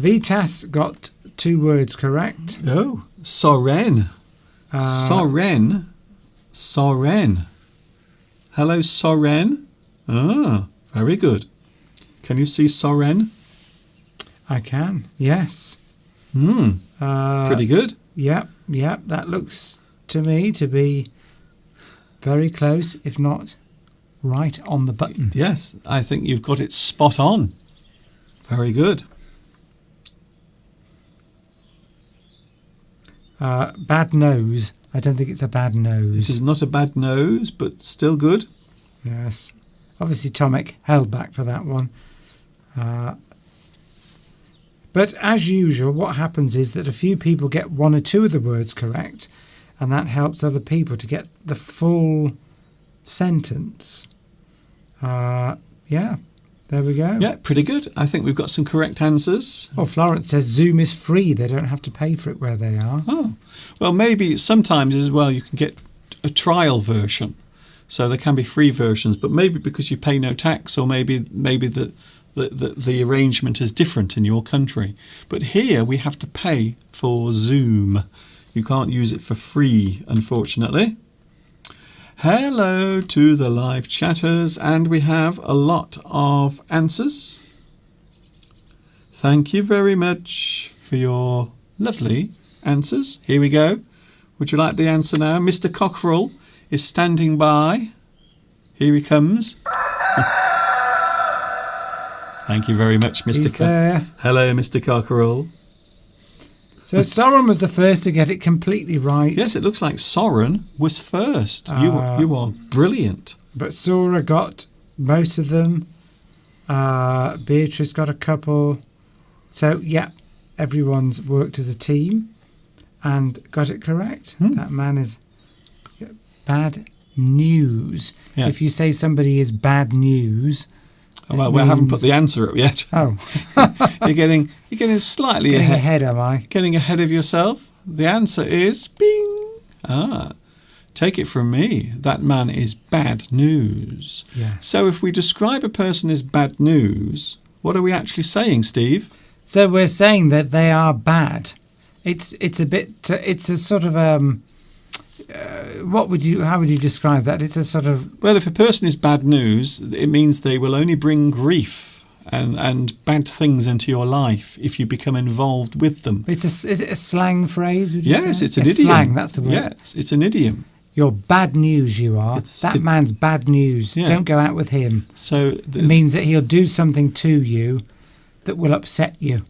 Vitas got 2 words correct. Oh, Soren. Soren. Hello, Soren. Ah, very good. Can you see Soren? I can. Yes. Pretty good. Yep. That looks to me to be very close, if not right on the button. Yes, I think you've got it spot on. Very good. Bad nose. I don't think it's a bad nose. This is not a bad nose, but still good. Yes. Obviously, Tomek held back for that one. But as usual, what happens is that a few people get 1 or 2 of the words correct, and that helps other people to get the full sentence. Yeah, there we go. Yeah, pretty good. I think we've got some correct answers. Well, Florence says Zoom is free. They don't have to pay for it where they are. Oh, well, maybe sometimes as well you can get a trial version. So there can be free versions, but maybe because you pay no tax, or maybe the arrangement is different in your country. But here we have to pay for Zoom. You can't use it for free, unfortunately. Hello to the live chatters, and we have a lot of answers. Thank you very much for your lovely answers. Here we go. Would you like the answer now? Mr. Cockerell is standing by. Here he comes. Thank you very much, Mr. There. Hello, Mr. Cockerell. So Soren was the first to get it completely right. Yes, it looks like Soren was first. You are brilliant. But Sora got most of them. Beatrice got a couple. So, yeah, everyone's worked as a team and got it correct. That man is bad news. Yes. If you say somebody is bad news... Well, we haven't put the answer up yet. Oh. You're getting slightly Getting ahead. ahead, am I? Getting ahead of yourself. The answer is bing. Take it from me. That man is bad news. Yes. So if we describe a person as bad news, what are we actually saying, Steve? So we're saying that they are bad. It's a bit. It's a sort of how would you describe that? It's a sort of... Well, if a person is bad news, it means they will only bring grief and bad things into your life if you become involved with them. Is it a slang phrase? Would you Yes, say? it's an idiom. Slang, that's the word. Yes, it's an idiom. You're bad news, you are. That man's bad news. Yes. Don't go out with him. So It means that he'll do something to you that will upset you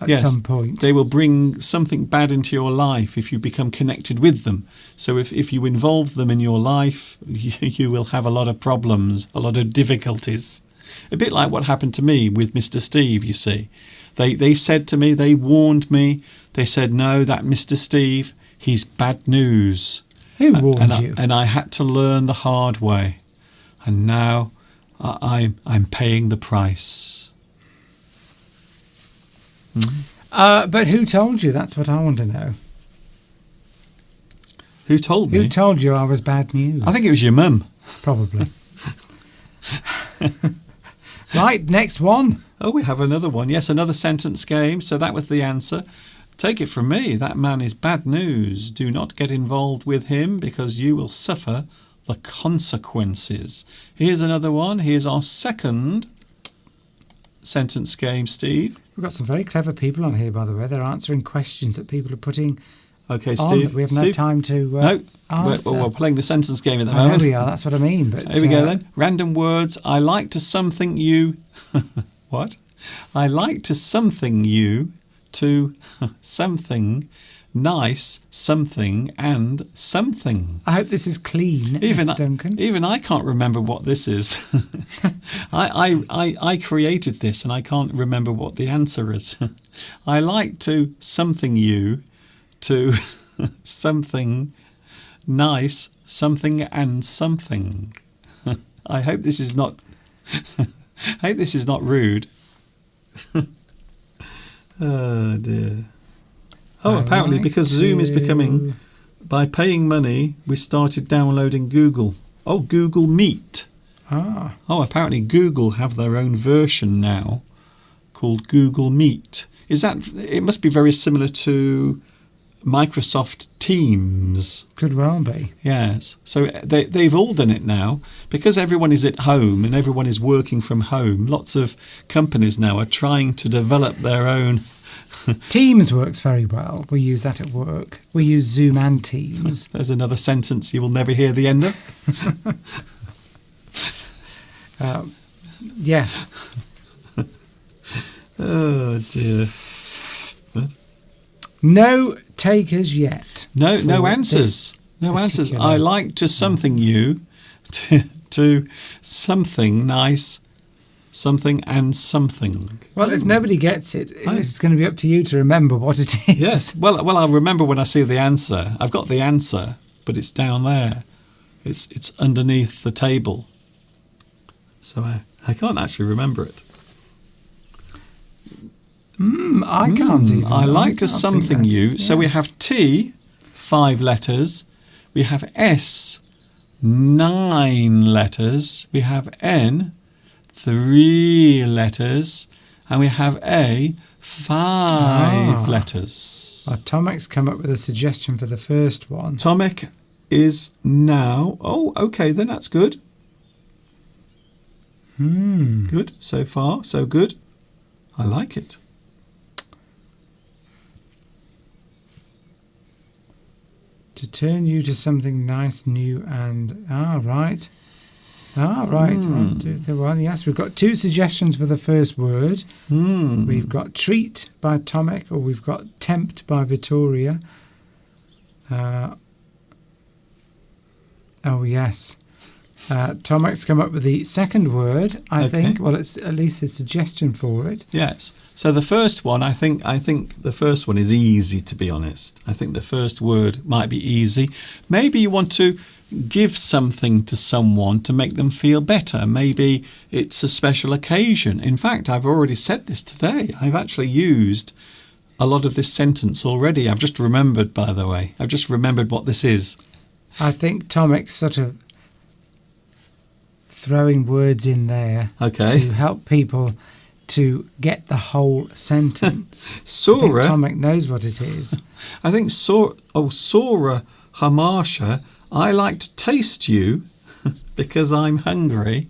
at some point. They will bring something bad into your life if you become connected with them. So if you involve them in your life, you will have a lot of problems, a lot of difficulties. A bit like what happened to me with Mr. Steve, you see. They said to me, they warned me, they said, no, that Mr. Steve, he's bad news. Who warned you? And I had to learn the hard way. And now I'm paying the price. But who told you? That's what I want to know. Who told me? Who told you I was bad news? I think it was your mum. Probably. Right, next one. Oh, we have another one. Yes, another sentence game. So that was the answer. Take it from me. That man is bad news. Do not get involved with him because you will suffer the consequences. Here's another one. Here's our second sentence game, Steve. We've got some very clever people on here, by the way. They're answering questions that people are putting Okay, on Steve. that we have no Steve? time to No, answer. we're playing the sentence game at the I know moment. we are, that's what I mean. But Here we go then. Random words. I like to something you... What? I like to something you to something nice, something, and something. I hope this is clean, Mr. Duncan. Even I can't remember what this is. I created this and I can't remember what the answer is. I like to something you to something nice, something and something. I hope this is not I hope this is not rude. Oh dear. Oh, apparently because Zoom is becoming, by paying money, we started downloading Google. Oh, Google Meet. Ah. Oh, apparently Google have their own version now called Google Meet. It must be very similar to Microsoft Teams. Could well be. Yes. So they've all done it now. Because everyone is at home and everyone is working from home, lots of companies now are trying to develop their own. Teams works very well. We use that at work. We use Zoom and Teams. There's another sentence you will never hear the end of. Yes. Oh dear. What? No takers yet. No answers. No answers. I like to something you to something nice, something and something. Well, if nobody gets it, it's going to be up to you to remember what it is. Yes. Well, I'll remember when I see the answer. I've got the answer, but it's down there. It's underneath the table. So I can't actually remember it. I can't even. I like to can't something think that you. is, So we yes. have T, 5 letters. We have S, 9 letters. We have N, 3 letters. And we have A, 5 letters. Well, Tomek's come up with a suggestion for the first one. Tomek is now... Oh, okay, then that's good. Good. So far, so good. I like it. To turn you to something nice, new, and... right. Right. 1, 2, 3, 1. Yes, we've got 2 suggestions for the first word. We've got treat by Tomek, or we've got tempt by Vittoria. Oh, yes. Tomek's come up with the second word, I think. Well, it's at least a suggestion for it. Yes. So the first one, I think the first one is easy, to be honest. I think the first word might be easy. Maybe you want to give something to someone to make them feel better. Maybe it's a special occasion. In fact, I've already said this today. I've actually used a lot of this sentence already. I've just remembered, by the way. I've just remembered what this is. I think Tomek's sort of throwing words in there to help people to get the whole sentence. Sora. I think Tomek knows what it is. I think Sora Hamasha, I like to taste you because I'm hungry.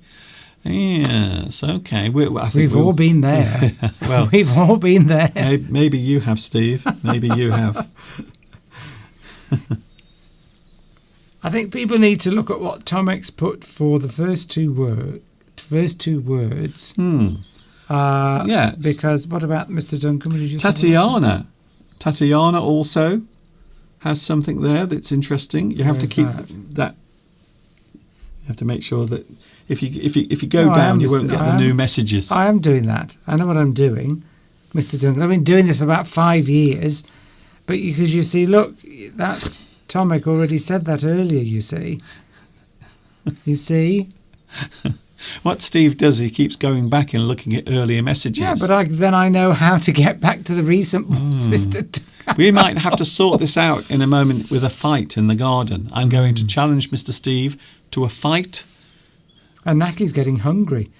Yes, okay. We've all been there. Well, we've all been there. Maybe you have, Steve. Maybe you have. I think people need to look at what Tomek's put for the first two words. Yes. Because what about Mr. Duncan? Would you just Tatiana. Tatiana also has something there that's interesting. You have to keep that. You have to make sure that if you go down, you won't get the new messages. I am doing that. I know what I'm doing, Mr. Duncan. I've been doing this for about 5 years, but because you see, look, that's Tomek already said that earlier. You see. What Steve does, he keeps going back and looking at earlier messages. Yeah, but then I know how to get back to the recent ones, Mr. We might have to sort this out in a moment with a fight in the garden. I'm going to challenge Mr. Steve to a fight. And Naki's getting hungry.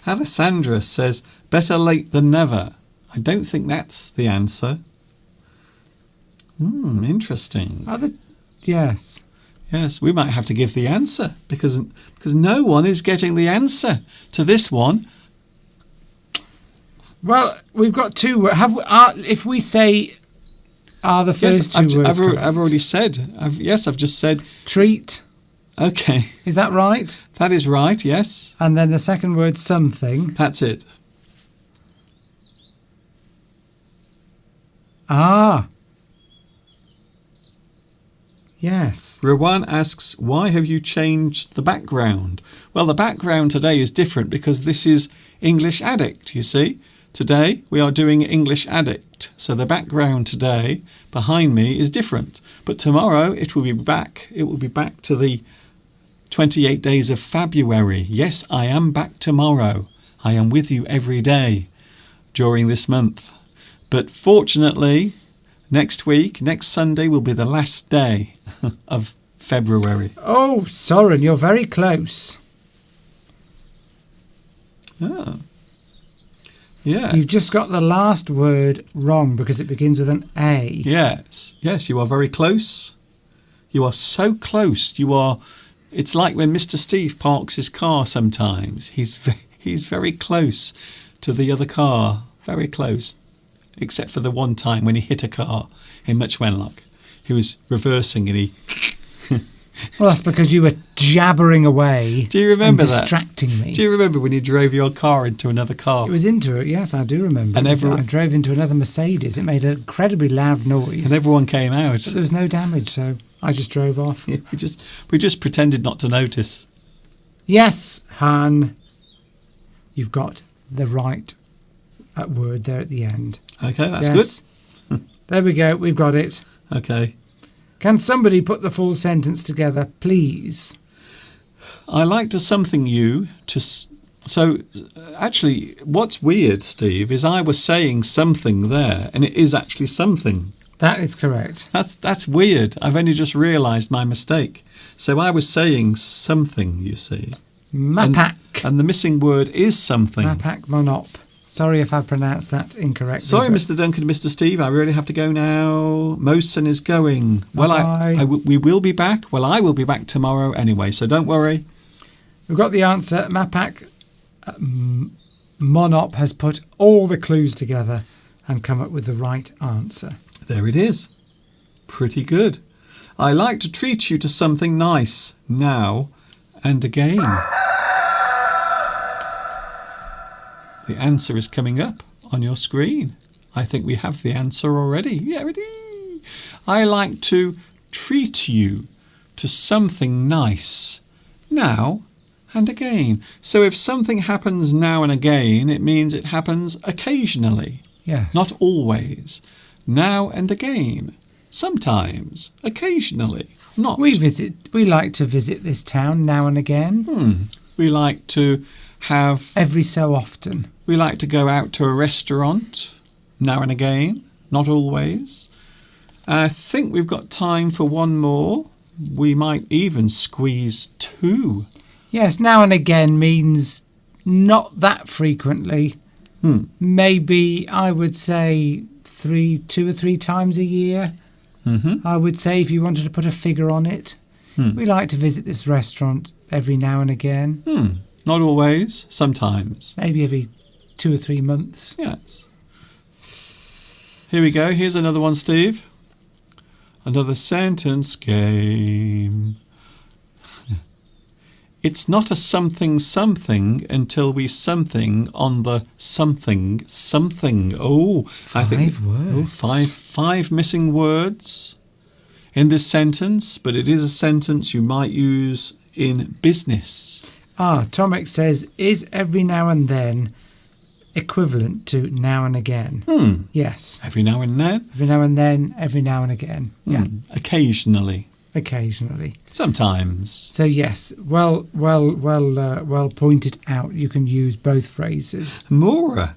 Alessandra says, better late than never. I don't think that's the answer. Interesting. Yes. Yes, we might have to give the answer because no one is getting the answer to this one. Well, we've got two words. If we say are the first two words correct? I've already said. I've just said treat. Okay. Is that right? That is right, yes. And then the second word something. That's it. Ah. Yes. Rowan asks, why have you changed the background? Well, the background today is different because this is English Addict, you see. Today we are doing English Addict. So the background today behind me is different. But tomorrow it will be back. It will be back to the 28 days of February. Yes, I am back tomorrow. I am with you every day during this month. But fortunately, next week, next Sunday will be the last day of February. Oh, Soren, you're very close. Ah. Yeah. You've just got the last word wrong because it begins with an A. Yes. Yes, you are very close. You are so close. You are. It's like when Mr. Steve parks his car sometimes. He's very close to the other car. Very close. Except for the one time when he hit a car in Much Wenlock. He was reversing and he... Well, that's because you were jabbering away. Do you remember and that? distracting me. Do you remember when you drove your car into another car? It was into it, yes, I do remember. And I drove into another Mercedes. It made an incredibly loud noise. And everyone came out. But there was no damage, so I just drove off. Yeah, we just pretended not to notice. Yes, Han, you've got the right word there at the end. Okay, that's yes. Good. There we go, we've got it. Okay. Can somebody put the full sentence together, please? I like to something you to... So, actually, what's weird, Steve, is I was saying something there, and it is actually something. That is correct. That's weird. I've only just realised my mistake. So I was saying something, you see. Mapak. And the missing word is something. Mapak monop. Sorry if I pronounced that incorrectly. Sorry, Mr. Duncan and Mr. Steve, I really have to go now. Mosen is going. Bye-bye. Well, we will be back. Well, I will be back tomorrow anyway, so don't worry. We've got the answer. Mapak monop has put all the clues together and come up with the right answer. There it is. Pretty good. I like to treat you to something nice now and again. The answer is coming up on your screen. I think we have the answer already. Yeah, ready. I like to treat you to something nice now and again. So if something happens now and again, it means it happens occasionally. Yes. Not always. Now and again. Sometimes. Occasionally. Not. We like to visit this town now and again. We like to have... Every so often. We like to go out to a restaurant now and again. Not always. I think we've got time for one more. We might even squeeze two. Yes, now and again means not that frequently. Maybe I would say 2 or 3 times a year. I would say if you wanted to put a figure on it. We like to visit this restaurant every now and again. Not always, sometimes. Maybe every 2 or 3 months. Yes. Here we go. Here's another one, Steve. Another sentence game. It's not a something until we something on the something. Oh, I think 5 words. Oh, five missing words in this sentence, but it is a sentence you might use in business. Tomek says, is every now and then equivalent to now and again? Yes. Every now and then? Every now and then, every now and again. Yeah. Occasionally. Occasionally. Sometimes. So yes, well pointed out. You can use both phrases. Maura.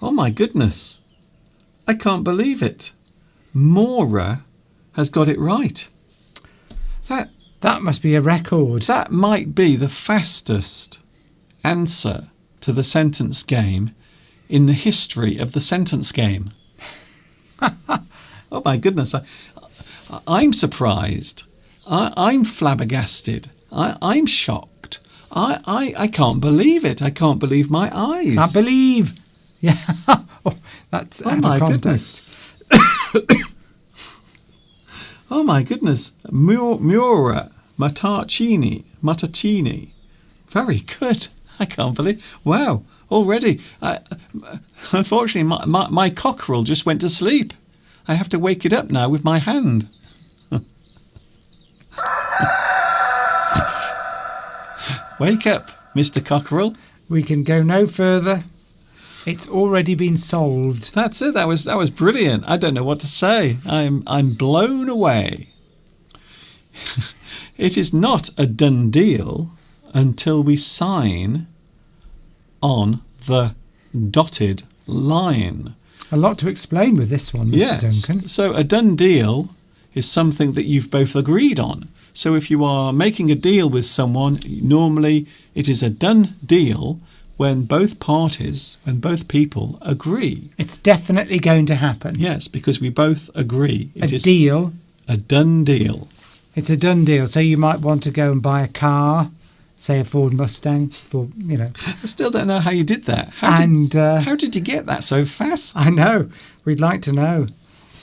Oh my goodness. I can't believe it. Maura has got it right. That must be a record. That might be the fastest answer to the sentence game in the history of the sentence game. Oh my goodness. I'm surprised. I'm flabbergasted. I'm shocked. I can't believe it. I can't believe my eyes. I believe. Yeah. That's out my of context. goodness. Oh my goodness. Miura Matatini. Very good. I can't believe. Wow. Already. Unfortunately, my cockerel just went to sleep. I have to wake it up now with my hand. Wake up, Mr. Cockerel. We can go no further. It's already been solved. That's it. That was brilliant. I don't know what to say. I'm blown away. It is not a done deal until we sign on the dotted line. A lot to explain with this one, Mr. Yes. Duncan. So a done deal is something that you've both agreed on. So if you are making a deal with someone, normally it is a done deal when both people agree. It's definitely going to happen. Yes, because we both agree. It is deal. a done deal. It's a done deal. So you might want to go and buy a car, say a Ford Mustang, or, you know. I still don't know how you did that. How did you get that so fast? I know. We'd like to know.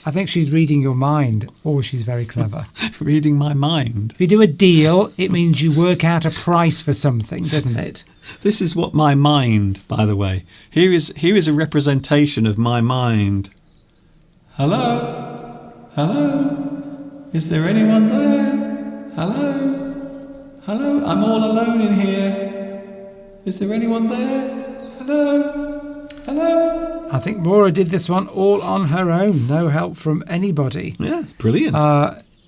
I think she's reading your mind, or she's very clever. Reading my mind. If you do a deal, it means you work out a price for something, doesn't it? This is what my mind, by the way. Here is a representation of my mind. Hello? Hello? Is there anyone there? Hello? Hello? I'm all alone in here. Is there anyone there? Hello? Hello? I think Maura did this one all on her own. No help from anybody. Yeah, it's brilliant.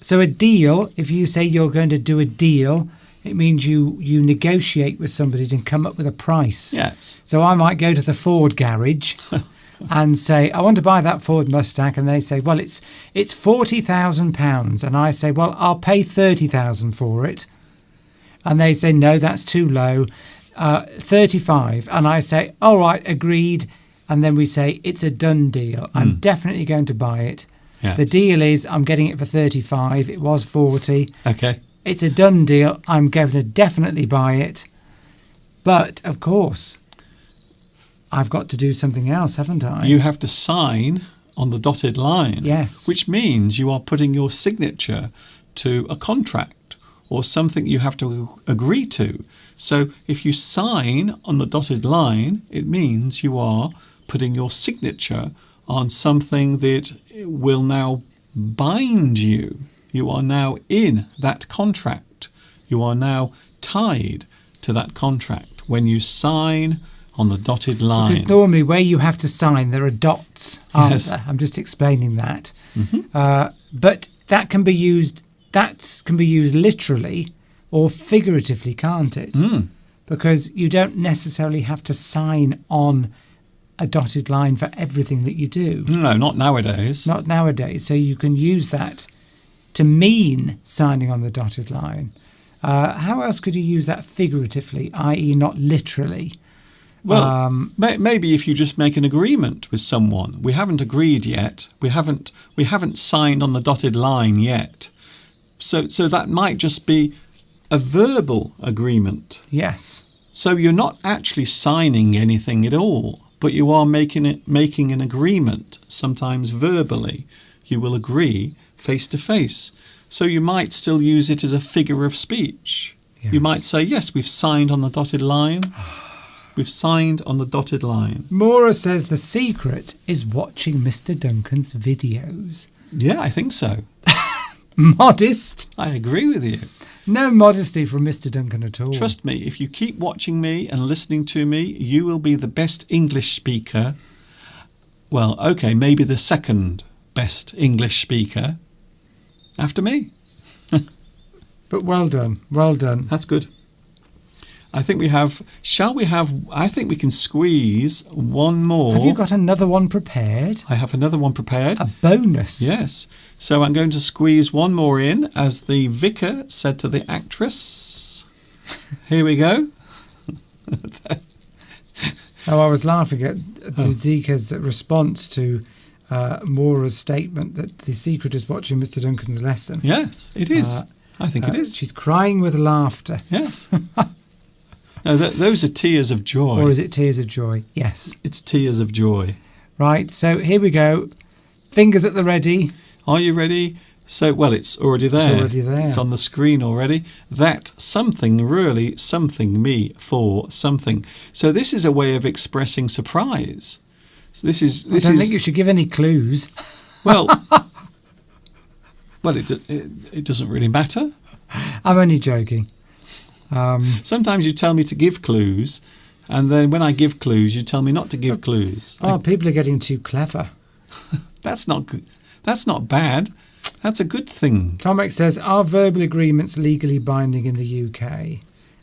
So a deal, if you say you're going to do a deal, it means you negotiate with somebody and come up with a price. Yes. So I might go to the Ford garage and say, I want to buy that Ford Mustang. And they say, well, it's £40,000. And I say, well, I'll pay £30,000 for it. And they say, no, that's too low. 35. And I say, all right, agreed. And then we say, it's a done deal. I'm definitely going to buy it. Yes. The deal is I'm getting it for 35. It was 40. Okay. It's a done deal. I'm going to definitely buy it. But, of course, I've got to do something else, haven't I? You have to sign on the dotted line. Yes. Which means you are putting your signature to a contract or something you have to agree to. So if you sign on the dotted line, it means you are putting your signature on something that will now bind you. You are now in that contract. You are now tied to that contract when you sign on the dotted line. Because normally where you have to sign, there are dots, aren't Yes. there? I'm just explaining that. Mm-hmm. But that can be used literally or figuratively, can't it? Because you don't necessarily have to sign on a dotted line for everything that you do. No, not nowadays. Not nowadays. So you can use that to mean signing on the dotted line. How else could you use that figuratively, i.e. not literally? Well, maybe if you just make an agreement with someone. We haven't agreed yet. We haven't signed on the dotted line yet. So that might just be a verbal agreement. Yes. So you're not actually signing anything at all, but you are making an agreement, sometimes verbally. You will agree face to face. So you might still use it as a figure of speech. Yes. You might say, yes, we've signed on the dotted line. We've signed on the dotted line. Maura says the secret is watching Mr. Duncan's videos. Yeah, I think so. Modest. I agree with you. No modesty from Mr. Duncan at all. Trust me, if you keep watching me and listening to me, you will be the best English speaker. Well, okay, maybe the second best English speaker after me. But well done, well done. That's good. I think I think we can squeeze one more. Have you got another one prepared? I have another one prepared. A bonus? Yes. So I'm going to squeeze one more in, as the vicar said to the actress. Here we go. Oh, I was laughing at Zika's response to Maura's statement that the secret is watching Mr. Duncan's lesson. Yes, it is. I think it is. She's crying with laughter. Yes. No, those are tears of joy. Or is it tears of joy? Yes. It's tears of joy. Right, so here we go. Fingers at the ready. Are you ready? So, well, it's already there. It's already there. It's on the screen already. That something really something me for something. So this is a way of expressing surprise. So I don't think you should give any clues. Well, it doesn't really matter. I'm only joking. Sometimes you tell me to give clues, and then when I give clues, you tell me not to give clues. Oh, people are getting too clever. That's not good. That's not bad. That's a good thing. Tomek says, are verbal agreements legally binding in the UK?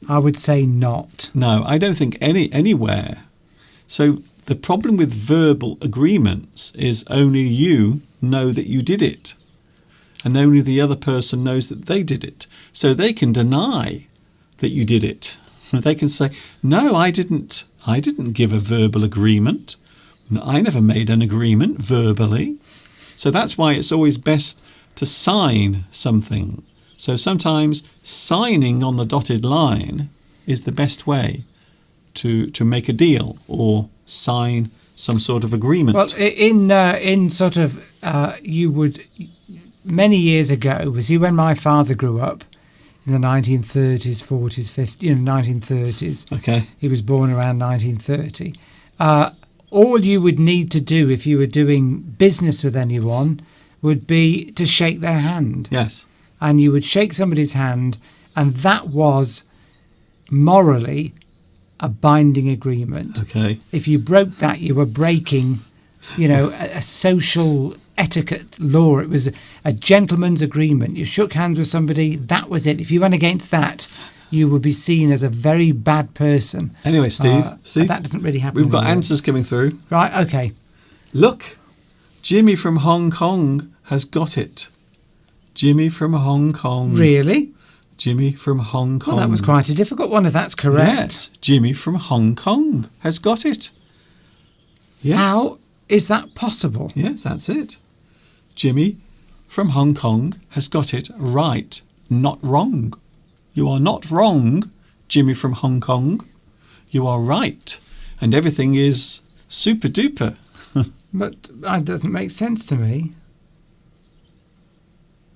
I would say not. No, I don't think anywhere. So the problem with verbal agreements is only you know that you did it, and only the other person knows that they did it. So they can deny that you did it. They can say, no, I didn't give a verbal agreement. I never made an agreement verbally. So that's why it's always best to sign something. So sometimes signing on the dotted line is the best way to make a deal or sign some sort of agreement. Well, in sort of, you would, many years ago, was when my father grew up, in the 1930s, 40s, 50s, 1930s. Okay. He was born around 1930. All you would need to do if you were doing business with anyone would be to shake their hand. Yes. And you would shake somebody's hand, and that was morally a binding agreement. Okay. If you broke that, you were breaking, a social etiquette law. It was a gentleman's agreement. You shook hands with somebody, that was it. If you went against that, you would be seen as a very bad person. Anyway, Steve, that doesn't really happen. We've got anymore. answers coming through. Right, okay. Look, Jimmy from Hong Kong has got it. Jimmy from Hong Kong. Really? Jimmy from Hong Kong. Well, that was quite a difficult one, if that's correct. Yes, Jimmy from Hong Kong has got it. Yes. How is that possible? Yes, that's it. Jimmy from Hong Kong has got it right, not wrong. You are not wrong, Jimmy from Hong Kong. You are right. And everything is super duper. But that doesn't make sense to me.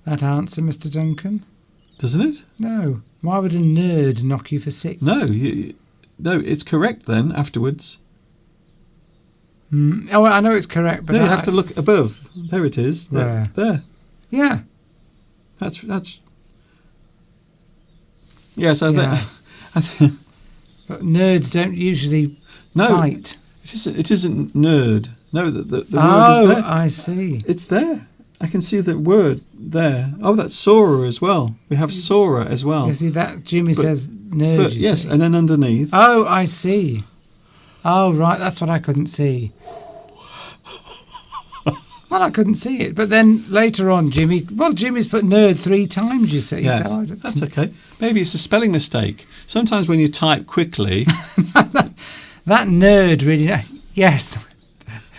That answer, Mr. Duncan? Doesn't it? No. Why would a nerd knock you for 6? No, no, it's correct then afterwards. Oh, I know it's correct, but No, you have to look above. There it is. Where? There. Yeah. That's. Yes, I Yeah. think. But nerds don't usually fight. It isn't nerd. No, the word is there. I see. It's there. I can see the word there. Oh, that's Sora as well. We have Sora as well. You see that Jimmy says nerd. Yes, see. and then underneath. Oh, I see. Oh, right. That's what I couldn't see. Well, I couldn't see it. But then later on, Jimmy's put nerd 3 times, you see. Yes, So that's okay. Maybe it's a spelling mistake. Sometimes when you type quickly... that nerd really... Yes.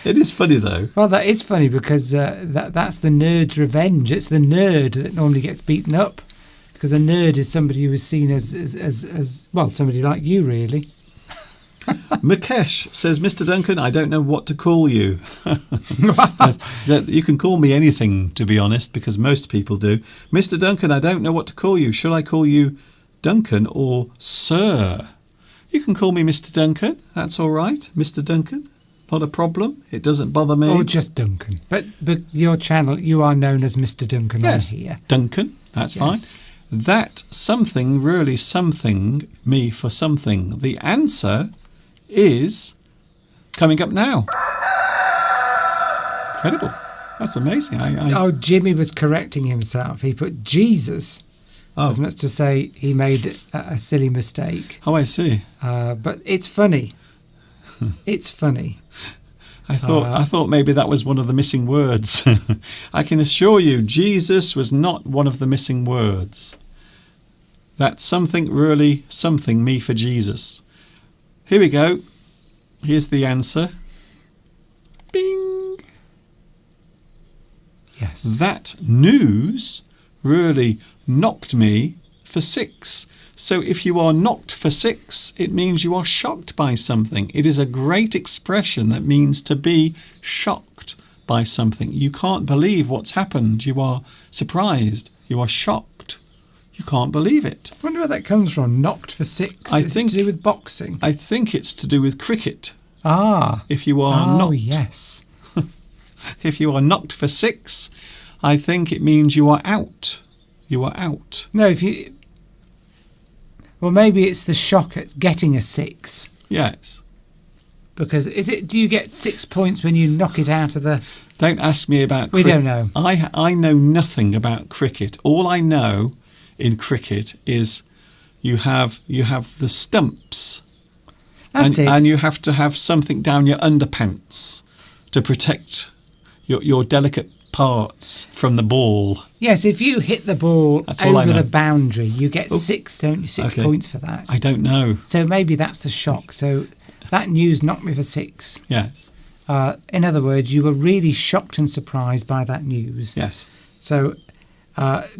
It is funny, though. Well, that is funny because that's the nerd's revenge. It's the nerd that normally gets beaten up because a nerd is somebody who is seen as well, somebody like you, really. Mukesh says, Mr. Duncan, I don't know what to call you. You can call me anything, to be honest, because most people do. Mr. Duncan, I don't know what to call you. Should I call you Duncan or Sir? You can call me Mr. Duncan. That's all right, Mr. Duncan. Not a problem. It doesn't bother me. Or just Duncan. But your channel, you are known as Mr. Duncan on here. Duncan. That's fine. That something, really something, me for something. The answer is coming up now. Incredible. That's amazing. Oh, Jimmy was correcting himself. He put Jesus, as much to say he made a silly mistake. Oh, I see. But it's funny. It's funny. I thought maybe that was one of the missing words. I can assure you, Jesus was not one of the missing words. That's something, really something, me for Jesus. Here we go. Here's the answer. Bing. Yes. That news really knocked me for 6. So if you are knocked for 6, it means you are shocked by something. It is a great expression that means to be shocked by something. You can't believe what's happened. You are surprised. You are shocked. You can't believe it. I wonder where that comes from. Knocked for 6. Is it to do with boxing? I think it's to do with cricket. Ah. If you are knocked. yes. If you are knocked for 6, I think it means you are out. You are out. No, well, maybe it's the shock at getting a 6. Yes. Because do you get 6 points when you knock it out of the... Don't ask me about We cricket. don't know. I know nothing about cricket. All I know in cricket is you have the stumps. That's it. And you have to have something down your underpants to protect your delicate parts from the ball. Yes, if you hit the ball That's all I over know. the boundary, you get 6, don't you? 6 Okay. points for that. I don't know. So maybe that's the shock. So that news knocked me for 6. Yes. In other words, you were really shocked and surprised by that news. Yes. So,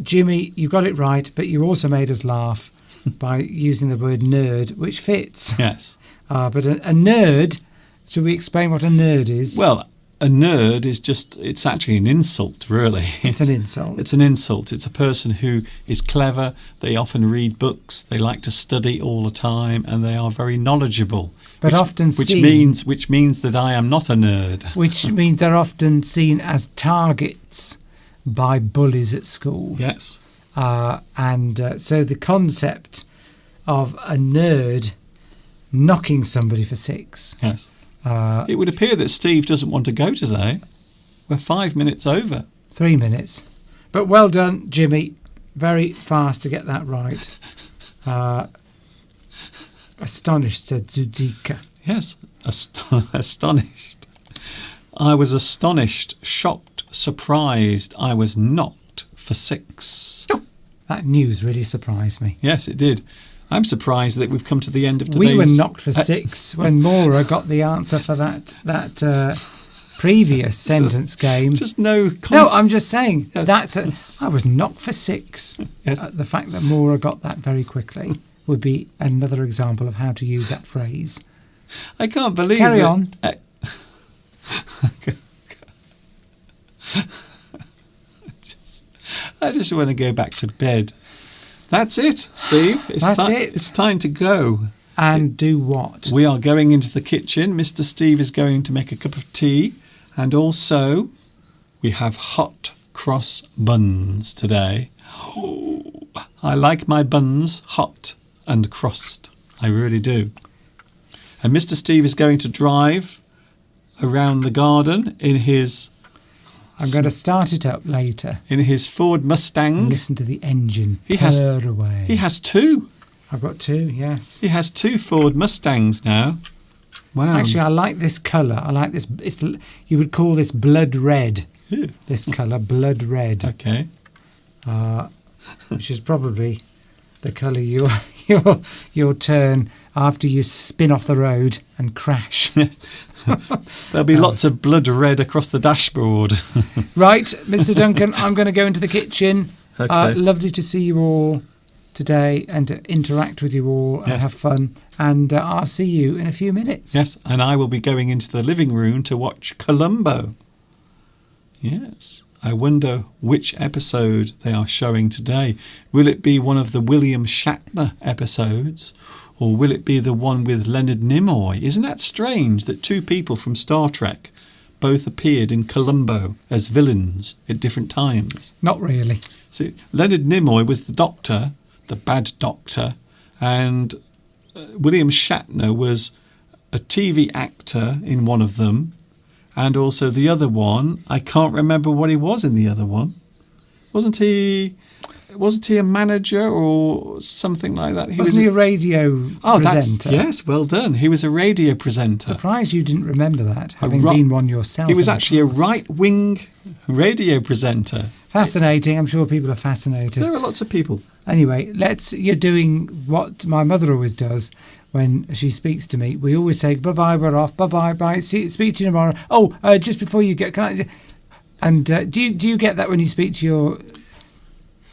Jimmy, you got it right, but you also made us laugh by using the word nerd, which fits. Yes. But a nerd, should we explain what a nerd is? Well, a nerd is it's actually an insult, really. It's an insult. It's an insult. It's a person who is clever. They often read books. They like to study all the time, and they are very knowledgeable. But often which means that I am not a nerd. Which means they're often seen as targets by bullies at school. Yes. So the concept of a nerd knocking somebody for 6. Yes. It would appear that Steve doesn't want to go today. We're 5 minutes over. 3 minutes. But well done, Jimmy. Very fast to get that right. Astonished, said Zuzika. Yes. Astonished. I was astonished, shocked, surprised. I was knocked for 6. Oh, that news really surprised me. Yes, it did. I'm surprised that we've come to the end of today's... We were knocked for 6 when Maura got the answer for that previous sentence game. Just no... No, I'm just saying. Yes. I was knocked for 6. Yes. The fact that Maura got that very quickly would be another example of how to use that phrase. I can't believe Carry that- on. I just want to go back to bed. That's it, Steve. That's it. It's time to go. And do what? We are going into the kitchen. Mr. Steve is going to make a cup of tea. And also, we have hot cross buns today. Oh, I like my buns hot and crossed. I really do. And Mr. Steve is going to drive around the garden in his... I'm going to start it up later. In his Ford Mustang. And listen to the engine He purr away. He has 2. I've got 2, yes. He has 2 Ford Mustangs now. Wow. Actually, I like this colour. I like this. You would call this blood red. Ew. This colour, blood red. Okay. Which is probably the colour you'll turn after you spin off the road and crash. There'll be lots of blood red across the dashboard. Right, Mr. Duncan, I'm going to go into the kitchen. Okay. Lovely to see you all today and to interact with you all and Yes. have fun. And I'll see you in a few minutes. Yes, and I will be going into the living room to watch Columbo. Yes. I wonder which episode they are showing today. Will it be one of the William Shatner episodes? Or will it be the one with Leonard Nimoy? Isn't that strange that 2 people from Star Trek both appeared in Columbo as villains at different times? Not really. See, Leonard Nimoy was the doctor, the bad doctor, and William Shatner was a TV actor in one of them, and also the other one, I can't remember what he was in the other one. Wasn't he a manager or something like that? Wasn't he a radio presenter? Yes, well done. He was a radio presenter. Surprised you didn't remember that, having been one yourself. He was in the actually a past. right-wing radio presenter. Fascinating. I'm sure people are fascinated. There are lots of people. Anyway, you're doing what my mother always does when she speaks to me. We always say, bye-bye, we're off, bye-bye, bye, speak to you tomorrow. Oh, just before you get... do you get that when you speak to your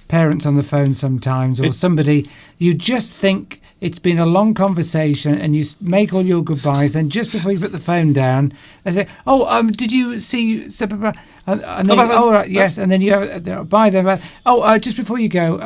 parents on the phone sometimes, or somebody, you just think it's been a long conversation and you make all your goodbyes, then just before you put the phone down, they say, oh, did you see... And then, right, yes, and then you have... Bye then. Just before you go...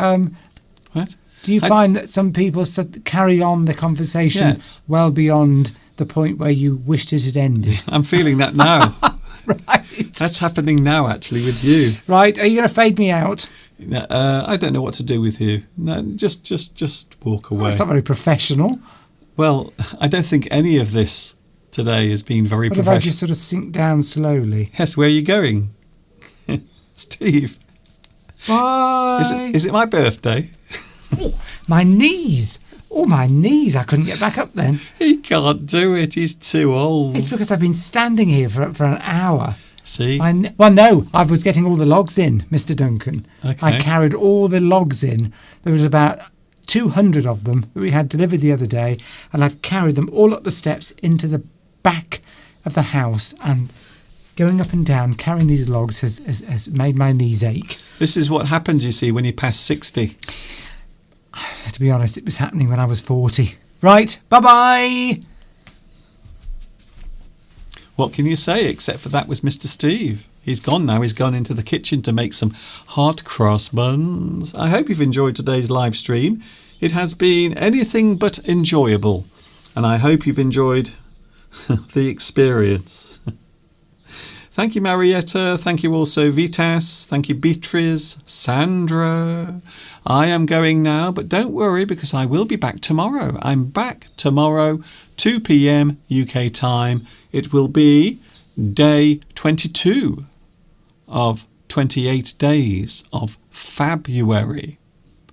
What? Do you find that some people carry on the conversation well beyond the point where you wished it had ended? I'm feeling that now. Right. That's happening now, actually, with you. Right, are you going to fade me out? I don't know what to do with you. No, just walk away. That's not very professional. Well, I don't think any of this today has been very What if I professional. just sort of sink down slowly? Yes, where are you going? Steve, Bye. is it my birthday? My knees. Oh, my knees. I couldn't get back up then. He can't do it. He's too old. It's because I've been standing here for an hour. See? Well, no, I was getting all the logs in, Mr. Duncan. Okay. I carried all the logs in. There was about 200 of them that we had delivered the other day, and I've carried them all up the steps into the back of the house, and going up and down carrying these logs has made my knees ache. This is what happens, you see, when you pass 60. To be honest, it was happening when I was 40. Right, bye-bye! What can you say, except for that was Mr. Steve. He's gone now. He's gone into the kitchen to make some hot cross buns. I hope you've enjoyed today's live stream. It has been anything but enjoyable. And I hope you've enjoyed the experience. Thank you, Marietta. Thank you also, Vitas. Thank you, Beatrice, Sandra. I am going now, but don't worry because I will be back tomorrow. I'm back tomorrow, 2 p.m. UK time. It will be day 22 of 28 days of February.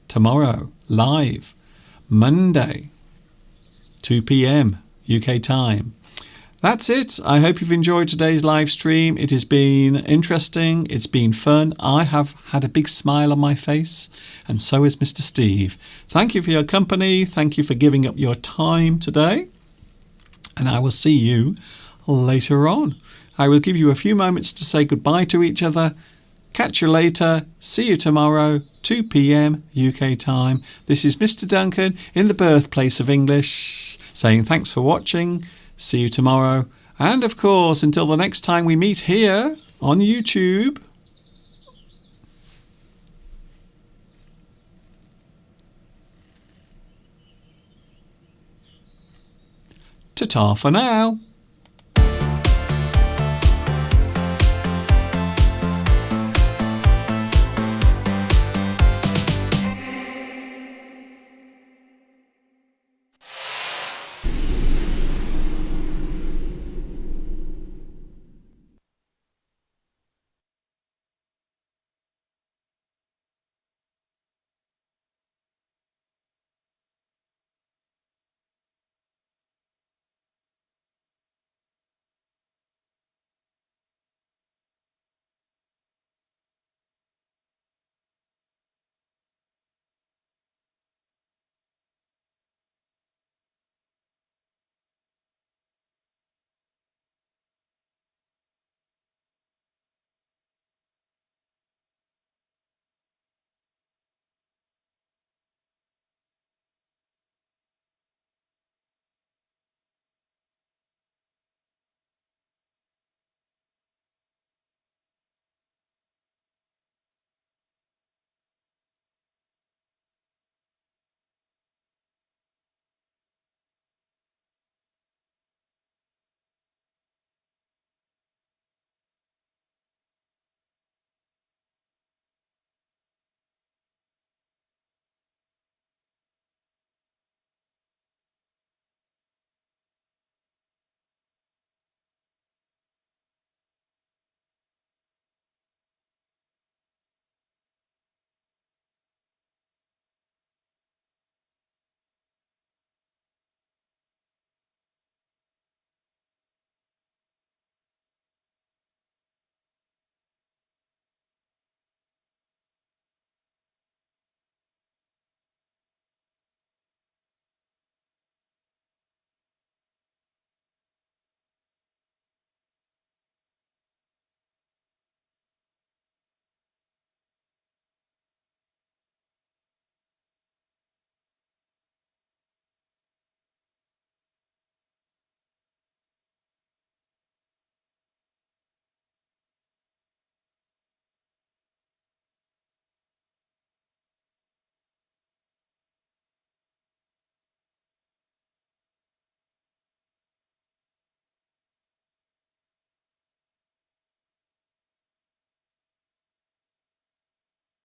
Tomorrow, live, Monday, 2 p.m. UK time. That's it. I hope you've enjoyed today's live stream. It has been interesting. It's been fun. I have had a big smile on my face, and so has Mr. Steve. Thank you for your company. Thank you for giving up your time today. And I will see you later on. I will give you a few moments to say goodbye to each other. Catch you later. See you tomorrow, 2 p.m. UK time. This is Mr. Duncan in the birthplace of English, saying thanks for watching. See you tomorrow. And of course, until the next time we meet here on YouTube. Ta-ta for now.